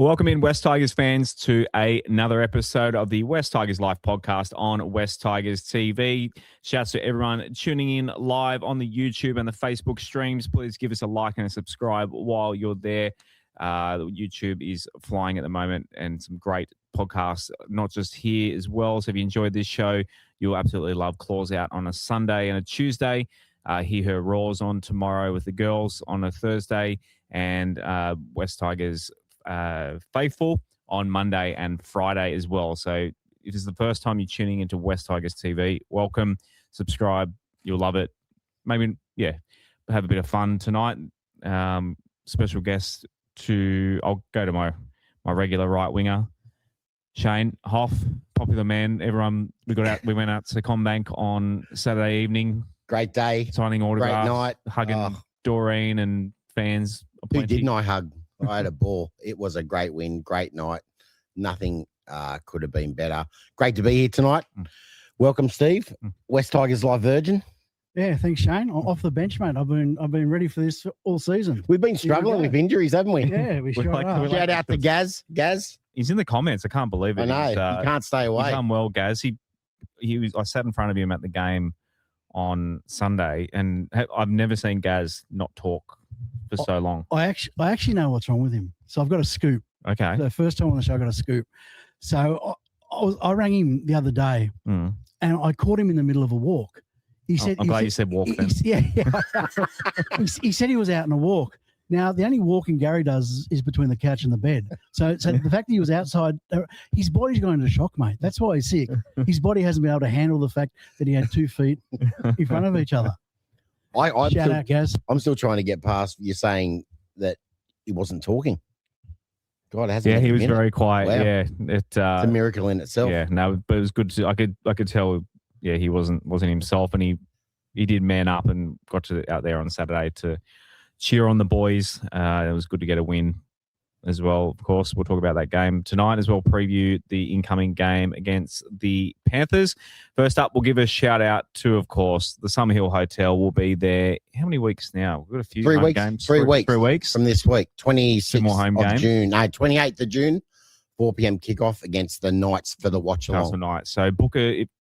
Welcome in, West Tigers fans, to another episode of the West Tigers Live podcast on West Tigers TV. Shouts to everyone tuning in live on the YouTube and the Facebook streams. Please give us a like and a subscribe while you're there. YouTube is flying at the moment, and some great podcasts, not just here as well. So if you enjoyed this show, you'll absolutely love Claws Out on a Sunday and a Tuesday. Hear Her Roars on tomorrow with the girls on a Thursday, and West Tigers Faithful on Monday and Friday as well. So if this is the first time you're tuning into West Tigers TV, welcome, subscribe, you'll love it. Maybe, have a bit of fun tonight. Special guest I'll go to my regular right winger, Shane Hoff, popular man. Everyone, we went out to Combank on Saturday evening. Great day. Signing autographs. Great night. Hugging Doreen and fans. Who didn't I hug? I had a ball. It was a great win, great night. Nothing could have been better. Great to be here tonight. Welcome, Steve. West Tigers Live Virgin. Yeah, thanks, Shane. Off the bench, mate. I've been ready for this all season. We've been struggling with injuries, haven't we? Yeah, we sure are. Shout out to Gaz. Gaz. He's in the comments. I can't believe it. I know. He can't stay away. He's done well, Gaz. I sat in front of him at the game on Sunday, and I've never seen Gaz not talk for so long. I actually know what's wrong with him. So I've got a scoop. Okay. The first time on the show, I got a scoop. So I rang him the other day, and I caught him in the middle of a walk. He said, I'm glad you said walk then. He said he was out on a walk. Now, the only walking Gary does is between the couch and the bed. So the fact that he was outside, his body's going into shock, mate. That's why he's sick. His body hasn't been able to handle the fact that he had 2 feet in front of each other. Shout out, Gaz. I'm still trying to get past you saying that he wasn't talking. God, it hasn't. Yeah, he was very quiet. Wow. Yeah, it's a miracle in itself. Yeah, no, but it was good. I could tell. Yeah, he wasn't himself, and he did man up and got out there on Saturday to cheer on the boys. It was good to get a win as well. Of course, we'll talk about that game tonight as well. Preview the incoming game against the Panthers. First up, we'll give a shout out to, of course, the Summerhill Hotel. Will be there. How many weeks now? We've got a few 3 weeks. games. 3 weeks. 3 weeks from this week. 26th more home of games. June. No, 28th of June. 4 p.m. kickoff against the Knights for the watch along. Night. So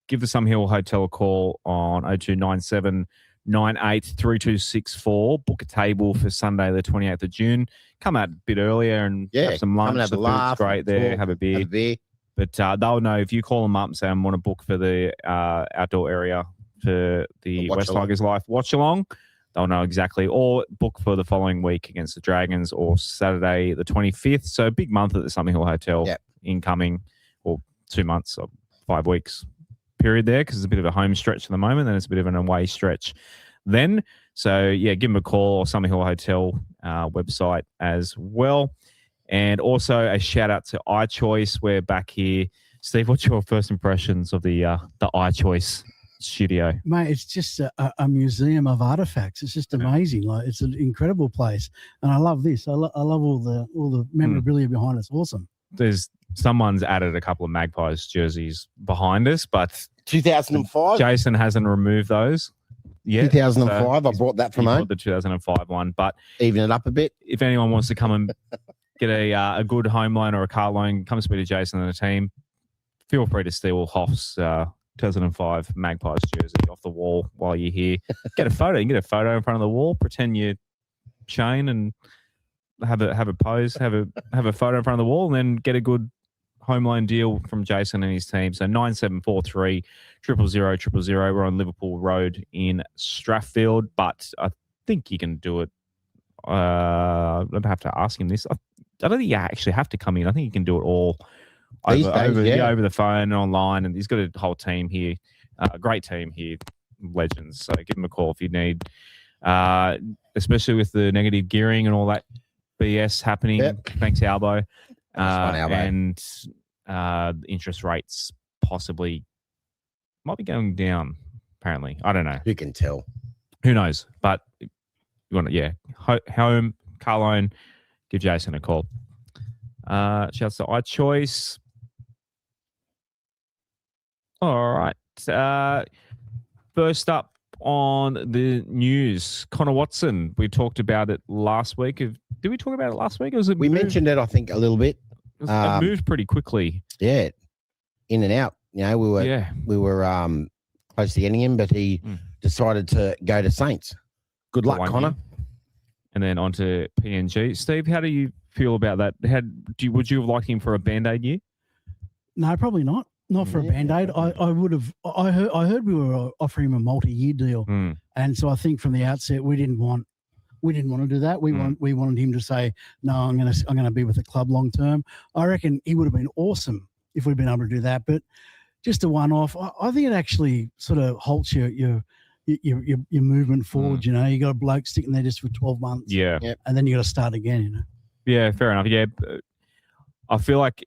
give the Summerhill Hotel a call on 0297 983264. Book a table for Sunday, the 28th of June. Come out a bit earlier and have some lunch. Come and have the a laugh. Great there. Have a beer. But they'll know if you call them up and say, I want to book for the outdoor area for the West Tigers Life watch along. They'll know exactly. Or book for the following week against the Dragons or Saturday, the 25th. So a big month at the Summerhill Hotel incoming, or 2 months or 5 weeks period there, because it's a bit of a home stretch at the moment, and it's a bit of an away stretch then. So, give them a call, or Summerhill Hotel website as well. And also a shout out to iChoice. We're back here. Steve, what's your first impressions of the iChoice studio? Mate, it's just a museum of artifacts. It's just amazing. Like, it's an incredible place, and I love this. I love all the memorabilia behind it. It's awesome. Someone's added a couple of Magpies jerseys behind us, but 2005. Jason hasn't removed those yet. 2005. I brought that from home. The 2005 one, but even it up a bit. If anyone wants to come and get a good home loan or a car loan, come speak to Jason and the team. Feel free to steal Hoff's 2005 Magpies jersey off the wall while you're here. Get a photo. You can get a photo in front of the wall. Pretend you're Shane and have a pose. Have a photo in front of the wall, and then get a good home loan deal from Jason and his team. So 9743 000 000. We're on Liverpool Road in Strathfield, but I think you can do it. I'd have to ask him this. I don't think you actually have to come in. I think you can do it all over the phone and online, and he's got a whole team here, a great team here, legends. So give him a call if you need, especially with the negative gearing and all that BS happening. Yep. Thanks, Albo. Albo. And interest rates possibly might be going down, apparently. I don't know. Who can tell? Who knows? But you want to, home, car loan, give Jason a call. Shouts to iChoice. All right. First up on the news, Connor Watson. We talked about it last week. Did we talk about it last week? Or was it we mentioned it, I think, a little bit. It moved pretty quickly. Yeah, in and out. You know, we were close to getting him, but he decided to go to Saints. Good luck, Connor. And then on to PNG. Steve, how do you feel about that? Would you have liked him for a Band-Aid year? No, probably not. Not for a Band-Aid. I would have. I heard we were offering him a multi-year deal, and so I think from the outset we didn't want to do that. We wanted him to say, no, I'm gonna be with the club long term. I reckon he would have been awesome if we'd been able to do that, but just a one-off. I think it actually sort of halts your movement forward. You know, you got a bloke sitting there just for 12 months, and then you got to start again. You know. Yeah, fair enough. Yeah, I feel like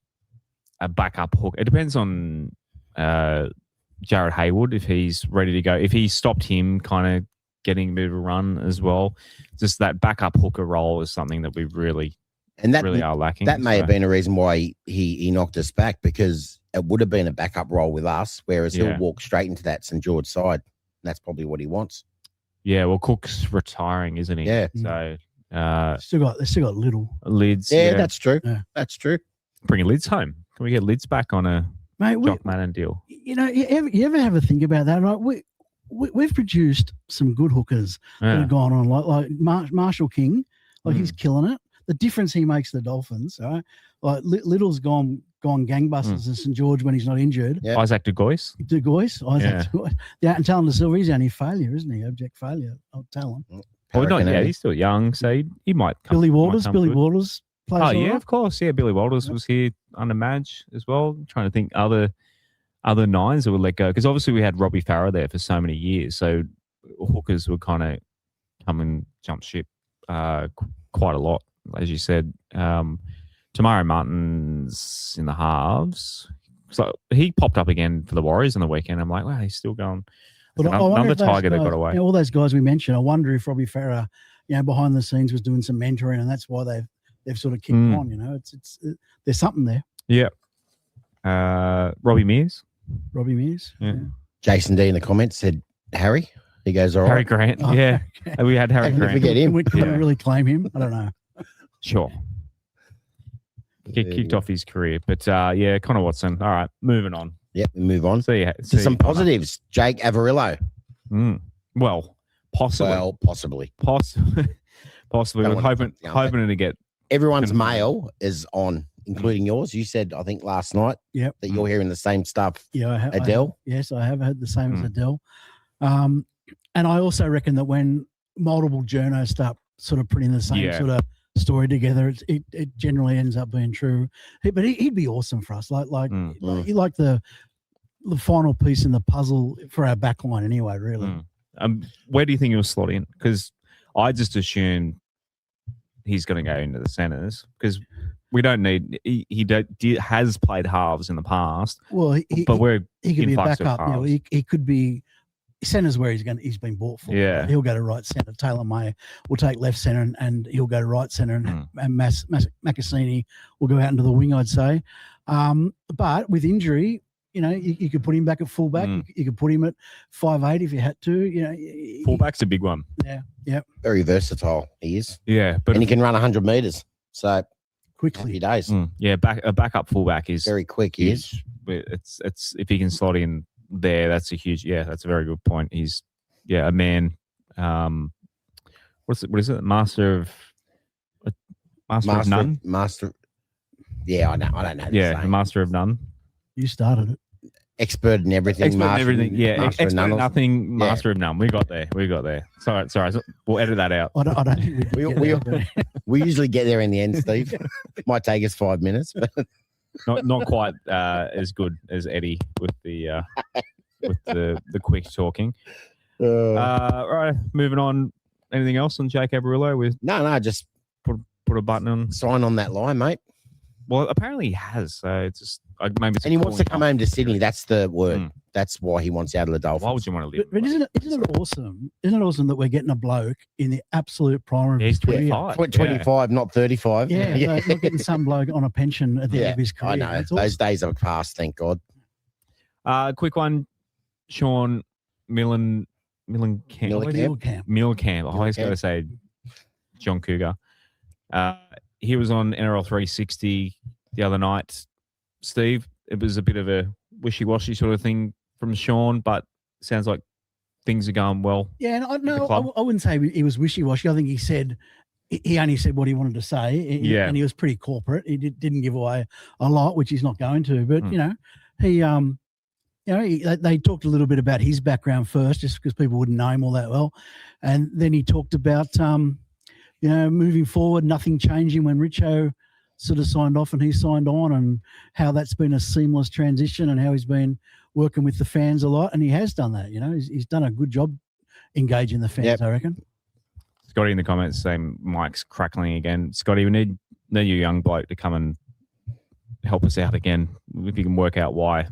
a backup hook. It depends on Jared Hayward if he's ready to go. If he stopped him, kind of getting a bit of a run as well. Just that backup hooker role is something that we really are lacking. That may have been a reason why he knocked us back, because it would have been a backup role with us, whereas he'll walk straight into that St. George side. And that's probably what he wants. Yeah, well, Cook's retiring, isn't he? Yeah. So they still got little Lids. Yeah, that's true. Yeah. That's true. Bringing Lids home. Can we get Lids back on a Jock Madden deal? You know, you ever have a think about that? Right? We've produced some good hookers that have gone on, like Marshall King, he's killing it. The difference he makes to the Dolphins, right? Like Little's gone gangbusters in St. George when he's not injured. Yeah. Isaac DeGoyce. Isaac. Yeah, and Talon De Silva, he's only failure, isn't he? Abject failure of talent. Well, not yet. He's still young, so he might come. Billy Walters plays. Oh, yeah, of course. Yeah, Billy Walters was here under Madge as well. I'm trying to think other nines that would let go, because obviously we had Robbie Farah there for so many years, so hookers would kind of come and jump ship quite a lot, as you said. Tamara Martin's in the halves, so he popped up again for the Warriors on the weekend. I'm like, wow, he's still going. But another Tiger that got away. You know, all those guys we mentioned, I wonder if Robbie Farah, behind the scenes was doing some mentoring, and that's why they've sort of kicked on. You know, it's there's something there. Yeah. Robbie Mears. Yeah. Jason D in the comments said Harry. He goes, all right. Harry Grant. Yeah. Okay. We had Harry Grant. Forget him. We couldn't really claim him. I don't know. Sure. Kicked off his career. But Connor Watson. All right. Moving on. Yep. We move on. See some positives. Jake Averillo. Well, possibly. Possibly. We're hoping to get. Everyone's mail is on, including yours. You said, I think last night, that you're hearing the same stuff. Yeah, Adel. Yes, I have heard the same as Adel. And I also reckon that when multiple journos start sort of putting the same sort of story together, it generally ends up being true. But he'd be awesome for us. Like the final piece in the puzzle for our back line anyway, really. Where do you think he'll slot in? Because I just assumed he's going to go into the centres, because we don't need. He has played halves in the past. Well, he could be a backup. You know, he could be centres where he's been bought for. Yeah, he'll go to right centre. Taylor May will take left centre, and he'll go to right centre, and Macassini will go out into the wing, I'd say. But with injury, you could put him back at fullback. You could put him at 5'8" if you had to. Fullback's a big one. Yeah. Very versatile, he is. Yeah, but he can run 100 metres. So quickly. Happy days. Yeah, a backup fullback is very quick. He is. It's if he can slot in there, that's a very good point. He's a man. What is it? Master of none. Yeah, I know. I don't know. Yeah, master of none. You started it. Expert in everything. Yeah, expert in nothing. Master of none. We got there. Sorry. We'll edit that out. I don't think we usually get there in the end, Steve. Might take us 5 minutes, but not quite as good as Eddie with the quick talking. Right, moving on. Anything else on Jake Averillo? No, just put a button on. Sign on that line, mate. Well, apparently he has. So it's just maybe. And he wants to come home to Sydney. That's the word. That's why he wants out of the Dolphins. Why would you want to live? But isn't it awesome? Isn't it awesome that we're getting a bloke in the absolute prime of his career? He's 25. 25, not 35. Yeah. So not getting some bloke on a pension at the end of his career. I know. That's those days are past, thank God. Quick one. Sean Millenkamp. I always got to say John Cougar. He was on NRL 360 the other night, Steve. It was a bit of a wishy-washy sort of thing from Sean, but sounds like things are going well. Yeah, and the club. I wouldn't say he was wishy-washy. I think he only said what he wanted to say. Yeah. And he was pretty corporate. He didn't give away a lot, which he's not going to. But, they talked a little bit about his background first, just because people wouldn't know him all that well. And then he talked about, moving forward, nothing changing when Richo sort of signed off and he signed on, and how that's been a seamless transition and how he's been working with the fans a lot. And he has done that, he's done a good job engaging the fans, I reckon. Scotty in the comments saying Mike's crackling again. Scotty, we need your young bloke to come and help us out again. If you can work out why.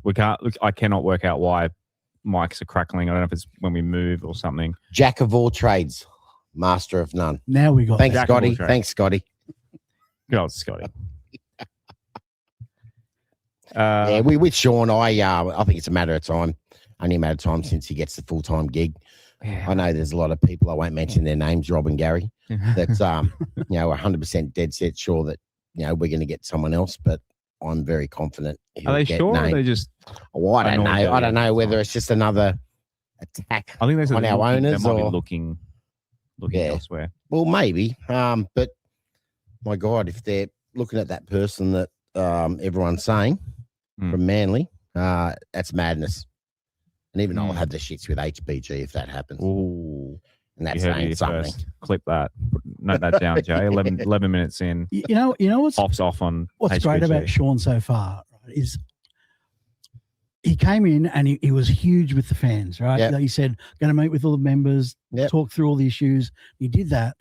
I cannot work out why Mike's are crackling. I don't know if it's when we move or something. Jack of all trades, master of none. Now we got Thanks, Scotty. Thanks, Scotty. Good old Scotty. With Sean, I think it's a matter of time. Only a matter of time since he gets the full-time gig. Yeah. I know there's a lot of people, I won't mention their names, Rob and Gary, that's 100% dead set sure that we're going to get someone else, but I'm very confident. Are they sure? Or are they just? Well, I don't know. I don't know whether it's just another attack. I think on our owners, they might be looking elsewhere. Well, maybe, but my God, if they're looking at that person that everyone's saying from Manly, that's madness. And even I'll have the shits with HBG if that happens. Ooh. And that's saying something. First. Clip that. Note that down, Jay. 11 minutes in. You know what's off on what's HBG. Great about Sean so far, right, is he came in and he was huge with the fans, right? Yep. Like he said, going to meet with all the members, talk through all the issues. He did that.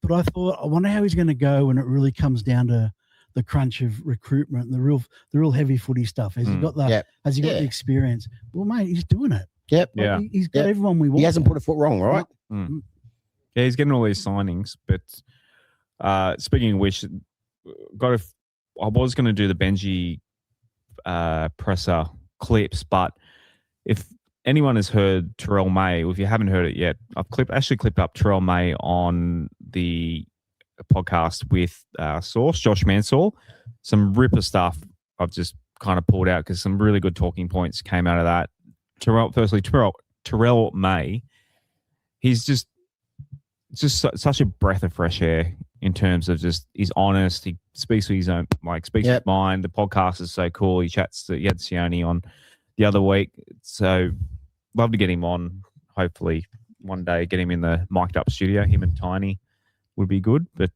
But I thought, I wonder how he's going to go when it really comes down to the crunch of recruitment and the real heavy footy stuff. Has he got the the experience? Well, mate, he's doing it. Yep. Like, he's got everyone we want. He hasn't put a foot wrong, right? Yeah, he's getting all these signings. But speaking of which, I was going to do the Benji presser clips, but if anyone has heard Terrell May, or if you haven't heard it yet, I've actually clipped up Terrell May on the podcast with Josh Mansell. Some ripper stuff I've just kind of pulled out because some really good talking points came out of that. Terrell May, he's just such a breath of fresh air in terms of just he's honest. He speaks with his own, his mind. The podcast is so cool. He chats to Yad Sione on the other week. So love to get him on. Hopefully one day get him in the mic'd up studio. Him and Tiny would be good. But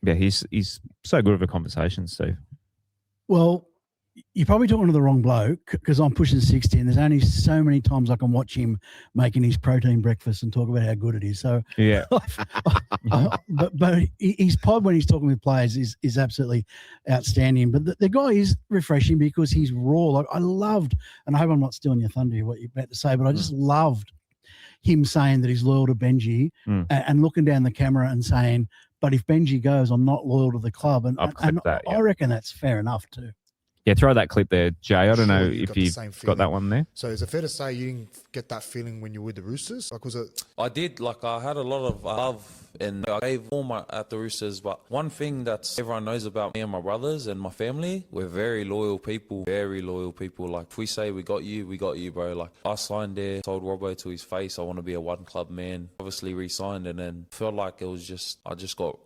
he's so good of a conversation, Steve. Well, you're probably talking to the wrong bloke because I'm pushing 60 and there's only so many times I can watch him making his protein breakfast and talk about how good it is. So yeah, but his pod when he's talking with players is absolutely outstanding. But the guy is refreshing because he's raw. Like I loved, and I hope I'm not stealing your thunder what you're about to say, but I just loved him saying that he's loyal to Benji and looking down the camera and saying, but if Benji goes, I'm not loyal to the club. And I reckon that's fair enough too. Yeah, throw that clip there, Jay. I don't know if you've got that one there. So is it fair to say you didn't get that feeling when you were with the Roosters? Like, was it? I did. Like, I had a lot of love and I gave all my at the Roosters. But one thing that everyone knows about me and my brothers and my family, we're very loyal people. Very loyal people. Like, if we say we got you, bro. Like, I signed there, told Robbo to his face, I want to be a one club man. Obviously re-signed, and then felt like it was just, I just got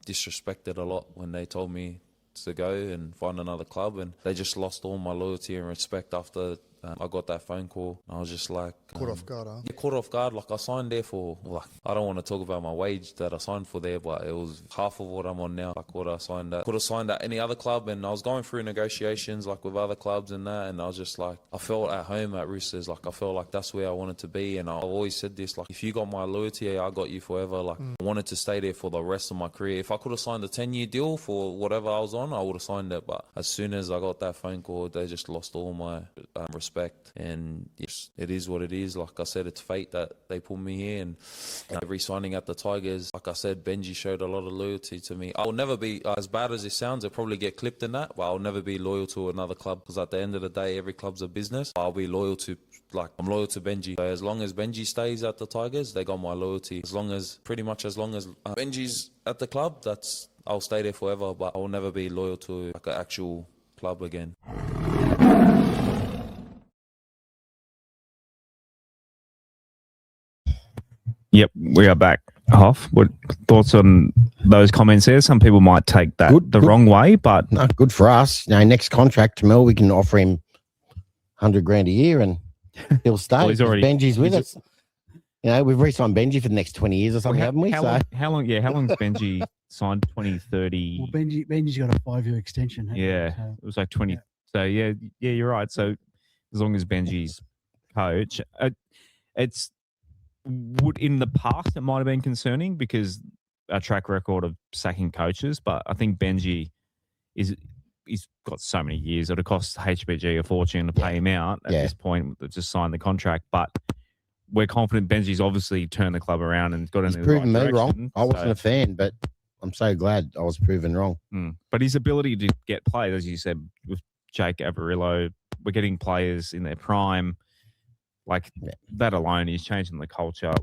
disrespected a lot when they told me to go and find another club, and they just lost all my loyalty and respect after I got that phone call. I was just like caught off guard, huh? Yeah, caught off guard. Like I signed there for I don't want to talk about my wage that I signed for there, but it was half of what I'm on now. Like what I signed at, could have signed at any other club, and I was going through negotiations like with other clubs and that, and I was just like, I felt at home at Roosters. Like I felt like that's where I wanted to be, and I've always said this, like if you got my loyalty, I got you forever. Like I wanted to stay there for the rest of my career. If I could have signed a 10-year deal for whatever I was on, I would have signed it. But as soon as I got that phone call, they just lost all my respect. And it is what it is. Like I said, it's fate that they put me here. And re-signing at the Tigers, like I said, Benji showed a lot of loyalty to me. I will never be, as bad as it sounds, it'll probably get clipped in that, but I'll never be loyal to another club, because at the end of the day, every club's a business. I'll be loyal to, I'm loyal to Benji. So as long as Benji stays at the Tigers, they got my loyalty. As long as Benji's at the club, that's I'll stay there forever, but I'll never be loyal to like an actual club again. Yep, we are back. Hoff, what thoughts on those comments there? Some people might take that the wrong way, but no, good for us. Next contract, Tamil, we can offer him $100,000 a year, and he'll stay. Well, Benji's with us. We've re-signed Benji for the next 20 years or something, haven't we? How long's Benji signed? 2030. Well, Benji's got a 5-year extension. Yeah, so. It was like 20. Yeah. So yeah, you're right. So as long as Benji's coach, it's in the past it might have been concerning because our track record of sacking coaches, but I think Benji he's got so many years. It would cost HBG a fortune to pay him out at this point. Just signed the contract, but we're confident Benji's obviously turned the club around and got in the right direction. He's proven me wrong. I wasn't a fan, but I'm so glad I was proven wrong. But his ability to get players, as you said, with Jake Averillo, we're getting players in their prime. That alone is changing the culture.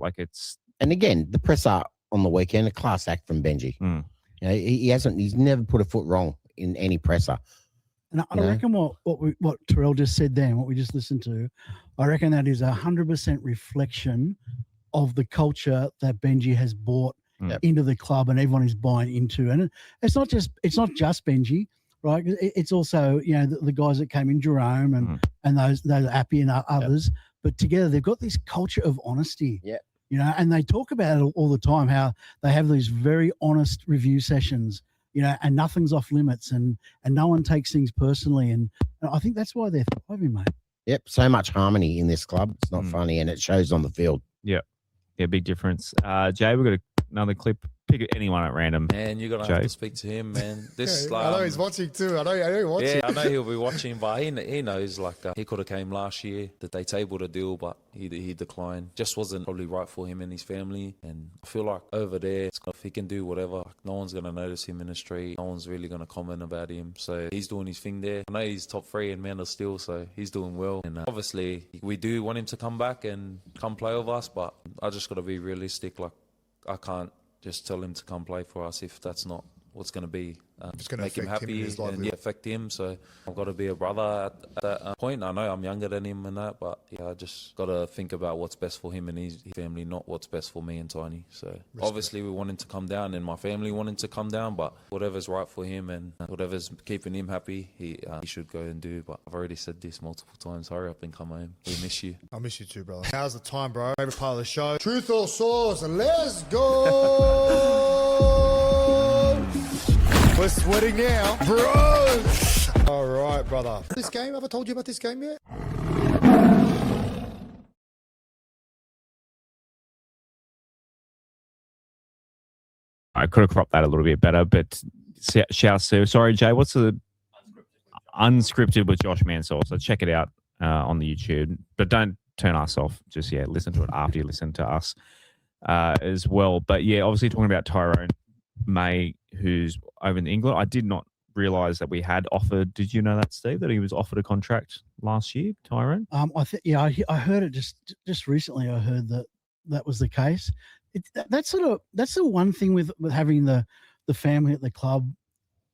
And again, the presser on the weekend, a class act from Benji. He's never put a foot wrong in any presser. And I reckon what Terrell just said then, what we just listened to, I reckon that is 100% reflection of the culture that Benji has brought into the club and everyone is buying into. And it's not just Benji, right? It's also the guys that came in, Jerome and those Appy and others. But together they've got this culture of honesty. Yeah. And they talk about it all the time, how they have these very honest review sessions, and nothing's off limits and no one takes things personally. And I think that's why they're thriving, mate. Yep. So much harmony in this club. It's not funny and it shows on the field. Yeah. Yeah, big difference. Jay, we've got another clip. Pick anyone at random. Man, you're going to have to speak to him, man. I know he's watching too. I know he's watching. Yeah, I know he'll be watching, but he knows, he could have came last year that they tabled a deal, but he declined. Just wasn't probably right for him and his family. And I feel like over there, if he can do whatever, no one's going to notice him in the street. No one's really going to comment about him. So he's doing his thing there. I know he's top 3 in Man of Steel, so he's doing well. And obviously, we do want him to come back and come play with us, but I just got to be realistic. I can't just tell him to come play for us if that's not what's going to be. It's going to make him happy and affect him. So I've got to be a brother at that point. I know I'm younger than him and that, but I just got to think about what's best for him and his family, not what's best for me and Tiny. So obviously we want him to come down and my family want him to come down, but whatever's right for him and whatever's keeping him happy, he should go and do. But I've already said this multiple times. Hurry up and come home. We miss you. I miss you too, brother. Now's the time, bro. Favorite part of the show. Truth or sauce. Let's go. We're sweating now, bro. All right, brother. This game, have I told you about this game yet? I could have cropped that a little bit better, but shouts to, sorry, Jay, what's the unscripted with Josh Mansell? So check it out on the YouTube, but don't turn us off. Just, listen to it after you listen to us as well. But obviously talking about Tyrone May, who's over in England. I did not realise that we had offered. Did you know that, Steve, that he was offered a contract last year, Tyrone? I heard it just recently. I heard that was the case. That's the one thing with having the family at the club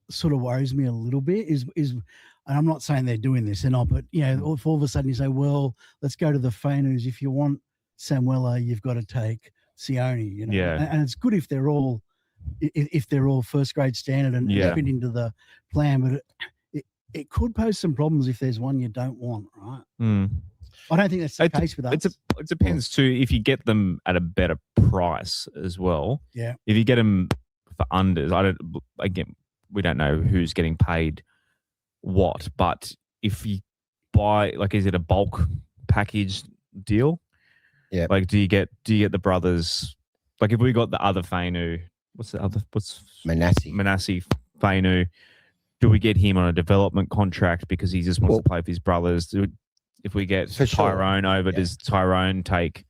sort of worries me a little bit. Is and I'm not saying they're doing this, they're not, but if all of a sudden you say, well, let's go to the Fainus. If you want Samuela, you've got to take Sione. And it's good if they're all first grade standard and fit into the plan, but it could pose some problems if there's one you don't want, right? I don't think that's the case with us. It depends too if you get them at a better price as well. Yeah. If you get them for unders, we don't know who's getting paid what, but if you buy, is it a bulk package deal? Yeah. Do you get the brothers? If we got the other Fainu, what's Manassi Fainu, do we get him on a development contract because he just wants to play with his brothers? If we get Tyrone over, does Tyrone take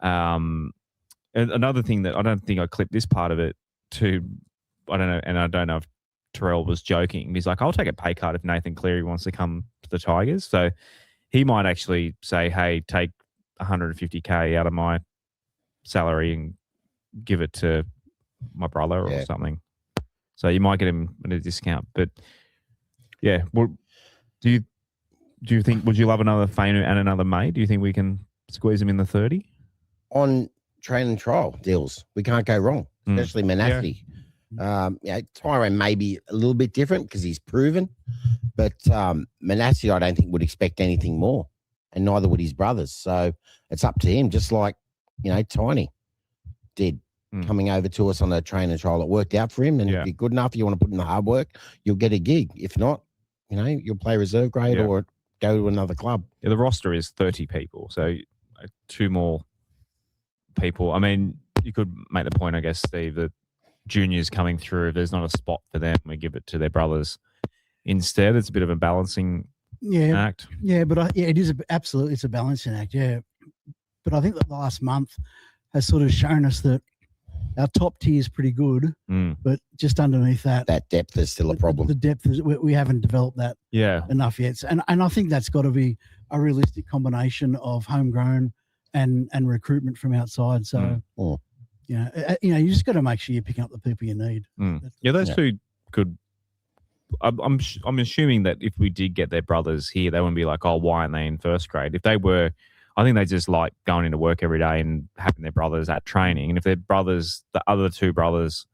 another thing that I don't think I clipped this part of it to, I don't know, and I don't know if Terrell was joking. He's like, I'll take a pay cut if Nathan Cleary wants to come to the Tigers. So he might actually say, hey, take 150K out of my salary and give it to my brother or something. So you might get him at a discount. But yeah, well, do you think, would you love another Fainu and another May? Do you think we can squeeze him in the 30? On train and trial deals, we can't go wrong, especially Manassi. Tyrone may be a little bit different because he's proven, but Manassi, I don't think would expect anything more, and neither would his brothers. So it's up to him, just like Tiny did coming over to us on a train and trial. It worked out for him, and if you're good enough, you want to put in the hard work, you'll get a gig. If not, you'll play reserve grade or go to another club. Yeah, the roster is 30 people, so 2 more people. I mean, you could make the point, I guess, Steve, that juniors coming through, if there's not a spot for them, we give it to their brothers instead. It's a bit of a balancing act. Yeah, but it is absolutely, it's a balancing act. Yeah, but I think that the last month has sort of shown us that our top tier is pretty good, but just underneath that depth is still a problem. The depth is, we haven't developed that enough yet, and I think that's got to be a realistic combination of homegrown and recruitment from outside. So. You just got to make sure you're picking up the people you need. Yeah, those two could. I'm assuming that if we did get their brothers here, they wouldn't be like, oh, why aren't they in first grade? If they were, I think they just like going into work every day and having their brothers at training. And if their brothers, the other 2 brothers,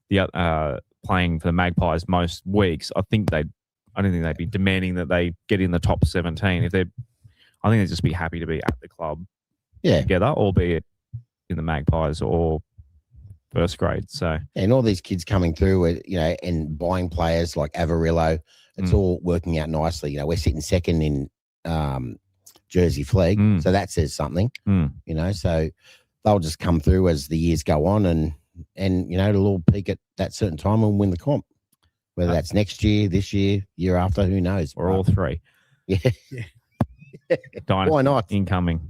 playing for the Magpies most weeks, I don't think they'd be demanding that they get in the top 17. I think they'd just be happy to be at the club together, albeit in the Magpies or first grade. So, and all these kids coming through, and buying players like Avarillo, it's all working out nicely. We're sitting second in Jersey Flag, so that says something. So they'll just come through as the years go on, and it'll all peak at that certain time and win the comp. Whether that's next year, this year, year after, who knows? Or all 3. Yeah. Why not? Incoming.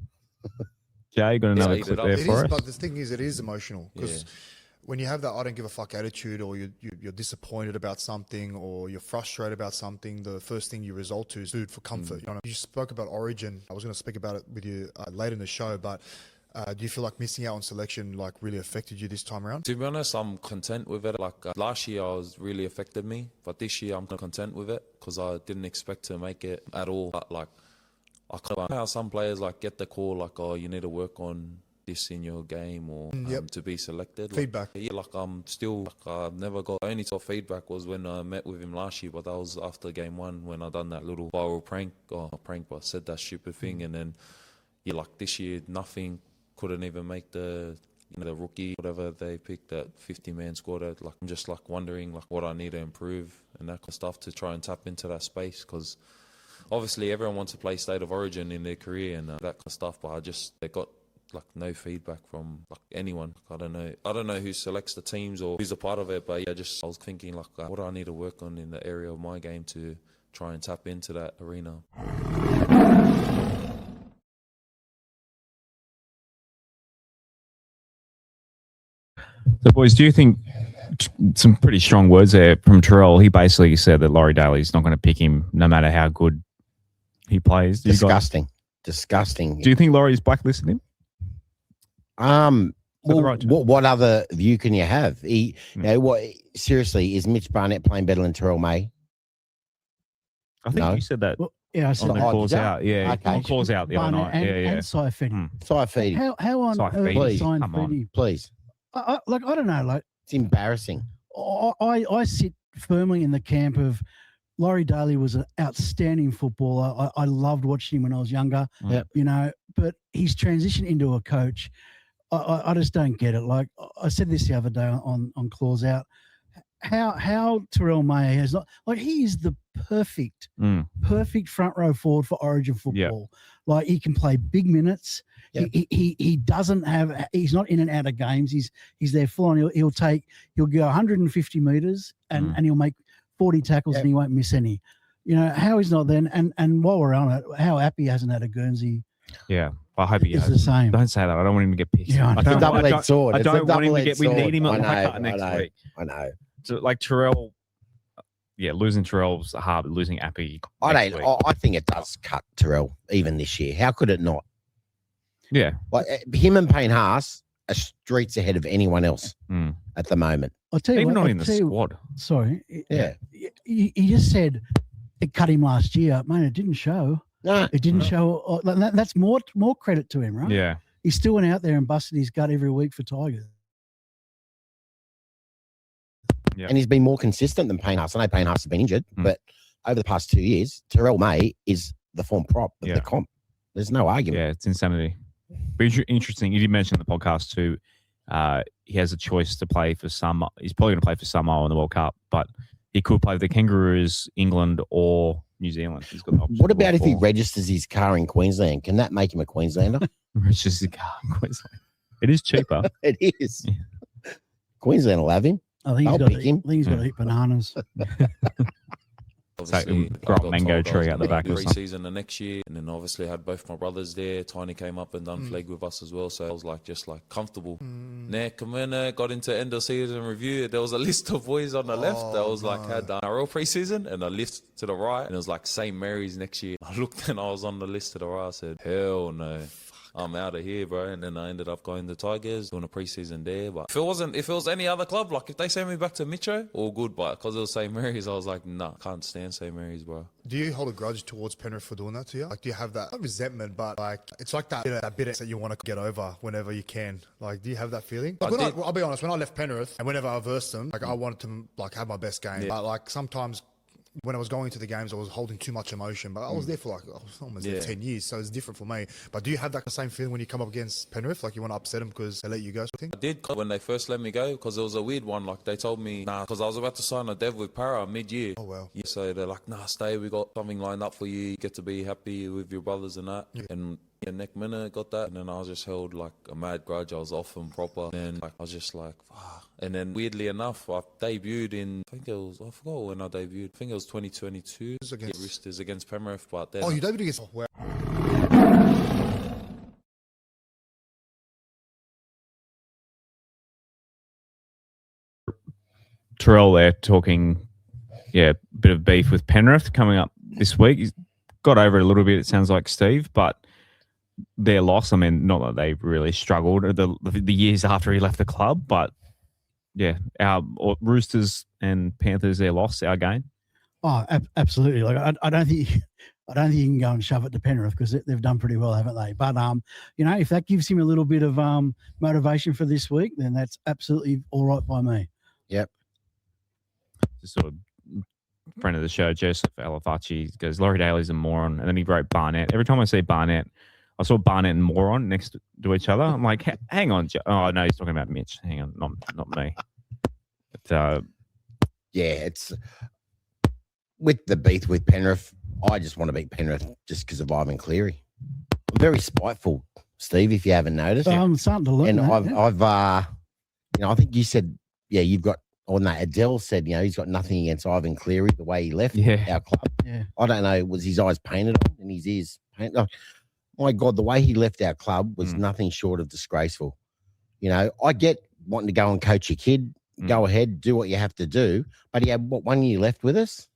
Jay, got another clip there for us? But the thing is, it is emotional because when you have that I don't give a fuck attitude, or you're disappointed about something, or you're frustrated about something, the first thing you resort to is food for comfort. You spoke about Origin. I was going to speak about it with you later in the show, but do you feel like missing out on selection really affected you this time around? To be honest, I'm content with it. Last year, I was really affected me, but this year I'm content with it because I didn't expect to make it at all. But I know how some players get the call oh, you need to work on this in your game or to be selected. Feedback. I'm still I've never got. The only feedback was when I met with him last year, but that was after game 1 when I done that little viral prank. Oh, not prank, but I said that stupid thing, and then this year nothing, couldn't even make the the rookie, whatever they picked, that 50-man squad. I'm just wondering what I need to improve and that kind of stuff to try and tap into that space because. Obviously, everyone wants to play State of Origin in their career and that kind of stuff, but they got no feedback from anyone. I don't know who selects the teams or who's a part of it, but I was thinking what do I need to work on in the area of my game to try and tap into that arena. So, boys, do you think some pretty strong words there from Terrell? He basically said that Laurie Daly's not going to pick him no matter how good he plays. Disgusting. Do you think Laurie's blacklisted him? What other view can you have? Seriously, is Mitch Barnett playing better than Terrell May? I think you said that. Well, I said on the calls out. Yeah, okay. on calls out the other night. And Saifidi. Saifidi. How on earth signed Freddie? Please. I don't know. It's embarrassing. I sit firmly in the camp of Laurie Daly was an outstanding footballer. I loved watching him when I was younger. Yep. But his transition into a coach, I just don't get it. I said this the other day on Claws Out. How Terrell May has not he is the perfect front row forward for Origin football. Yep. He can play big minutes. Yep. He doesn't have. He's not in and out of games. He's there full on. He'll go 150 meters and he'll make 40 tackles and he won't miss any. How he's not then. And while we're on it, how Appy hasn't had a Guernsey. Yeah. I hope he is has. the same. Don't say that. I don't want him to get pissed. Yeah, it's a double-edged sword. I don't want him to get. We need him at Leichhardt next week. I know. So Terrell, losing Terrell's hard, losing Appy. I think it does cut Terrell even this year. How could it not? Yeah. Him and Payne Haas are streets ahead of anyone else at the moment. I'll tell you Even what, not I'll in the tell you- squad. Sorry. Yeah. He just said it cut him last year. Man, it didn't show. No, It didn't show. That's more credit to him, right? Yeah. He still went out there and busted his gut every week for Tigers. Yeah. and he's been more consistent than Payne Haas. I know Payne Haas has been injured, but over the past 2 years, Terrell May is the form prop of the comp. There's no argument. Yeah, it's insanity. But interesting. You did mention in the podcast too. He has a choice to play for Samoa. He's probably going to play for Samoa in the World Cup, but he could play for the Kangaroos, England, or New Zealand. He's got the option What about if he for- registers his car in Queensland? Can that make him a Queenslander? registers his car in Queensland? It is cheaper. It is. Queensland will have him. I think I'll he's got pick him. to eat bananas. Obviously, grow I a got mango told I was tree out the gonna back do or something. pre-season the next year, and then obviously I had both my brothers there. Tiny came up and done flag with us as well, so I was just comfortable. Nah, Kamena got into end of season review. There was a list of boys on the left that was had done NRL pre-season, and I lift to the right, and it was St. Mary's next year. I looked and I was on the list to the right. I said, hell no. I'm out of here, bro. And then I ended up going to Tigers, doing a pre-season there. But if it was any other club, if they send me back to Mitcho, all good. But because it was St. Mary's, I was like, nah, can't stand St. Mary's, bro. Do you hold a grudge towards Penrith for doing that to you? Do you have that, not resentment, but it's like that bit that you want to get over whenever you can. Do you have that feeling? I'll be honest, when I left Penrith and whenever I versed them, I wanted to have my best game. Yeah. But sometimes when I was going to the games, I was holding too much emotion, but I was there for almost 10 years, so it's different for me. But do you have that same feeling when you come up against Penrith? You want to upset them because they let you go sort of thing? I did when they first let me go, because it was a weird one. They told me, nah, because I was about to sign a dev with Para mid-year. Oh, well. Yeah, so they're like, nah, stay, we got something lined up for you. You get to be happy with your brothers and that. Yeah. And next minute got that, and then I was just held a mad grudge. I was off and proper. And I was just fuck. And then weirdly enough, I debuted I forgot when I debuted. I think it was 2022. Against Penrith, but then you debuted against. Oh, wow. Terrell there talking, bit of beef with Penrith coming up this week. He's got over it a little bit, it sounds like, Steve, but their loss, not that they really struggled the years after he left the club, but our Roosters and Panthers, their loss, our gain. Oh, absolutely. I don't think you can go and shove it to Penrith because they've done pretty well, haven't they? But if that gives him a little bit of motivation for this week, then that's absolutely all right by me. Yep. Just sort of friend of the show, Joseph Alafaci, goes, Laurie Daly's a moron, and then he wrote Barnett. Every time I see Barnett, I saw Barnett and moron next to each other. I'm like, hang on. Oh, no, he's talking about Mitch. Hang on, not me. But, it's with the beef with Penrith. I just want to beat Penrith just because of Ivan Cleary. I'm very spiteful, Steve, if you haven't noticed. I'm starting to look. And I think you said, you've got, Adel said, he's got nothing against Ivan Cleary, the way he left our club. Yeah. I don't know, was his eyes painted on and his ears painted? Oh, my God, the way he left our club was nothing short of disgraceful. I get wanting to go and coach your kid, go ahead, do what you have to do, but he had 1 year left with us.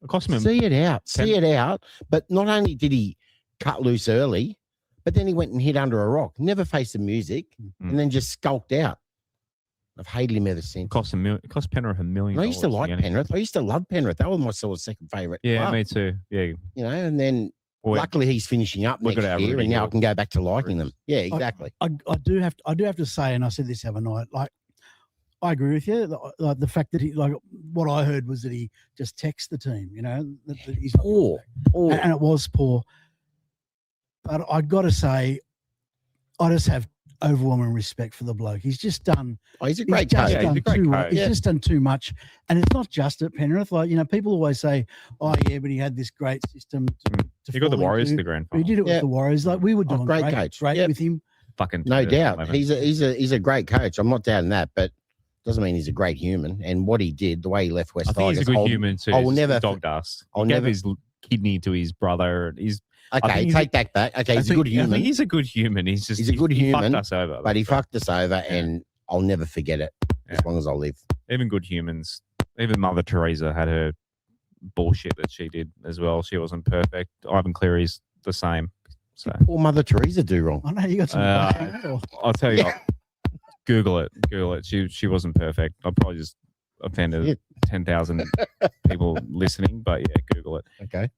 it cost him. See it out. But not only did he cut loose early, but then he went and hid under a rock, never faced the music, and then just skulked out. I've hated him ever since. It cost Penrith $1 million. I used to like Penrith. I used to love Penrith. That was my sort of second favourite. Yeah, club. me too. Yeah. And then luckily he's finishing up next year, and now I can go back to liking them. Yeah, exactly. I do have to say, and I said this the other night, I agree with you. The fact that he, what I heard was that he just texted the team, that he's poor. And it was poor. But I got to say, I just have overwhelming respect for the bloke. He's just done. Oh, he's a great coach. He's a great coach. He's just done too much, and it's not just at Penrith. People always say, "Oh, yeah, but he had this great system." He got the Warriors to the grand final. He did it with the Warriors. We were doing great coach. Great with him. Fucking no doubt. He's a great coach. I'm not doubting that, but doesn't mean he's a great human. And what he did, the way he left West Tigers, he's a good human too. I will never dog dust. I'll He gave never his kidney to his brother. Okay, take that back. Okay, he's a good human. I think he's a good human. He's a good human. He fucked us over. But he fucked us over, and I'll never forget it as long as I live. Even good humans. Even Mother Teresa had her bullshit that she did as well. She wasn't perfect. Ivan Cleary's the same. So poor Mother Teresa do wrong. I know you got some. I'll tell you. Google it. Google it. She wasn't perfect. I probably just offended 10,000 people listening, but yeah, Google it. Okay.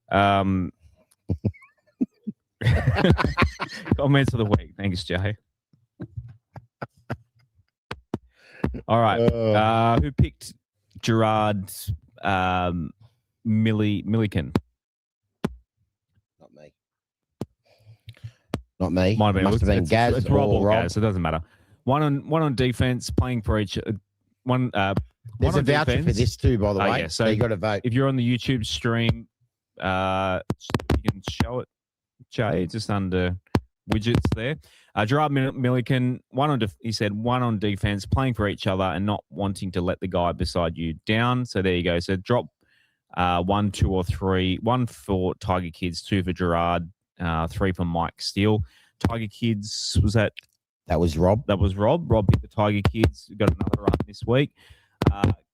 Comments of the week. Thanks, Jay. All right. Who picked Gerard Milliken? Not me. Might have been. Must have been Gaz. It's Rob or Rob. Gaz. It doesn't matter. One on defense, playing for each. One. There's one a voucher defense. for this too, by the way. Yeah, so you got to vote. If you're on the YouTube stream, you can show it, Jay, just under widgets there. Gerard Milliken, he said one on defense, playing for each other and not wanting to let the guy beside you down. So there you go. So drop 1, 2, or 3. 1 for Tiger Kids, 2 for Gerard, 3 for Mike Steele. Tiger Kids, was that? That was Rob. That was Rob. Rob picked the Tiger Kids. Got another run this week.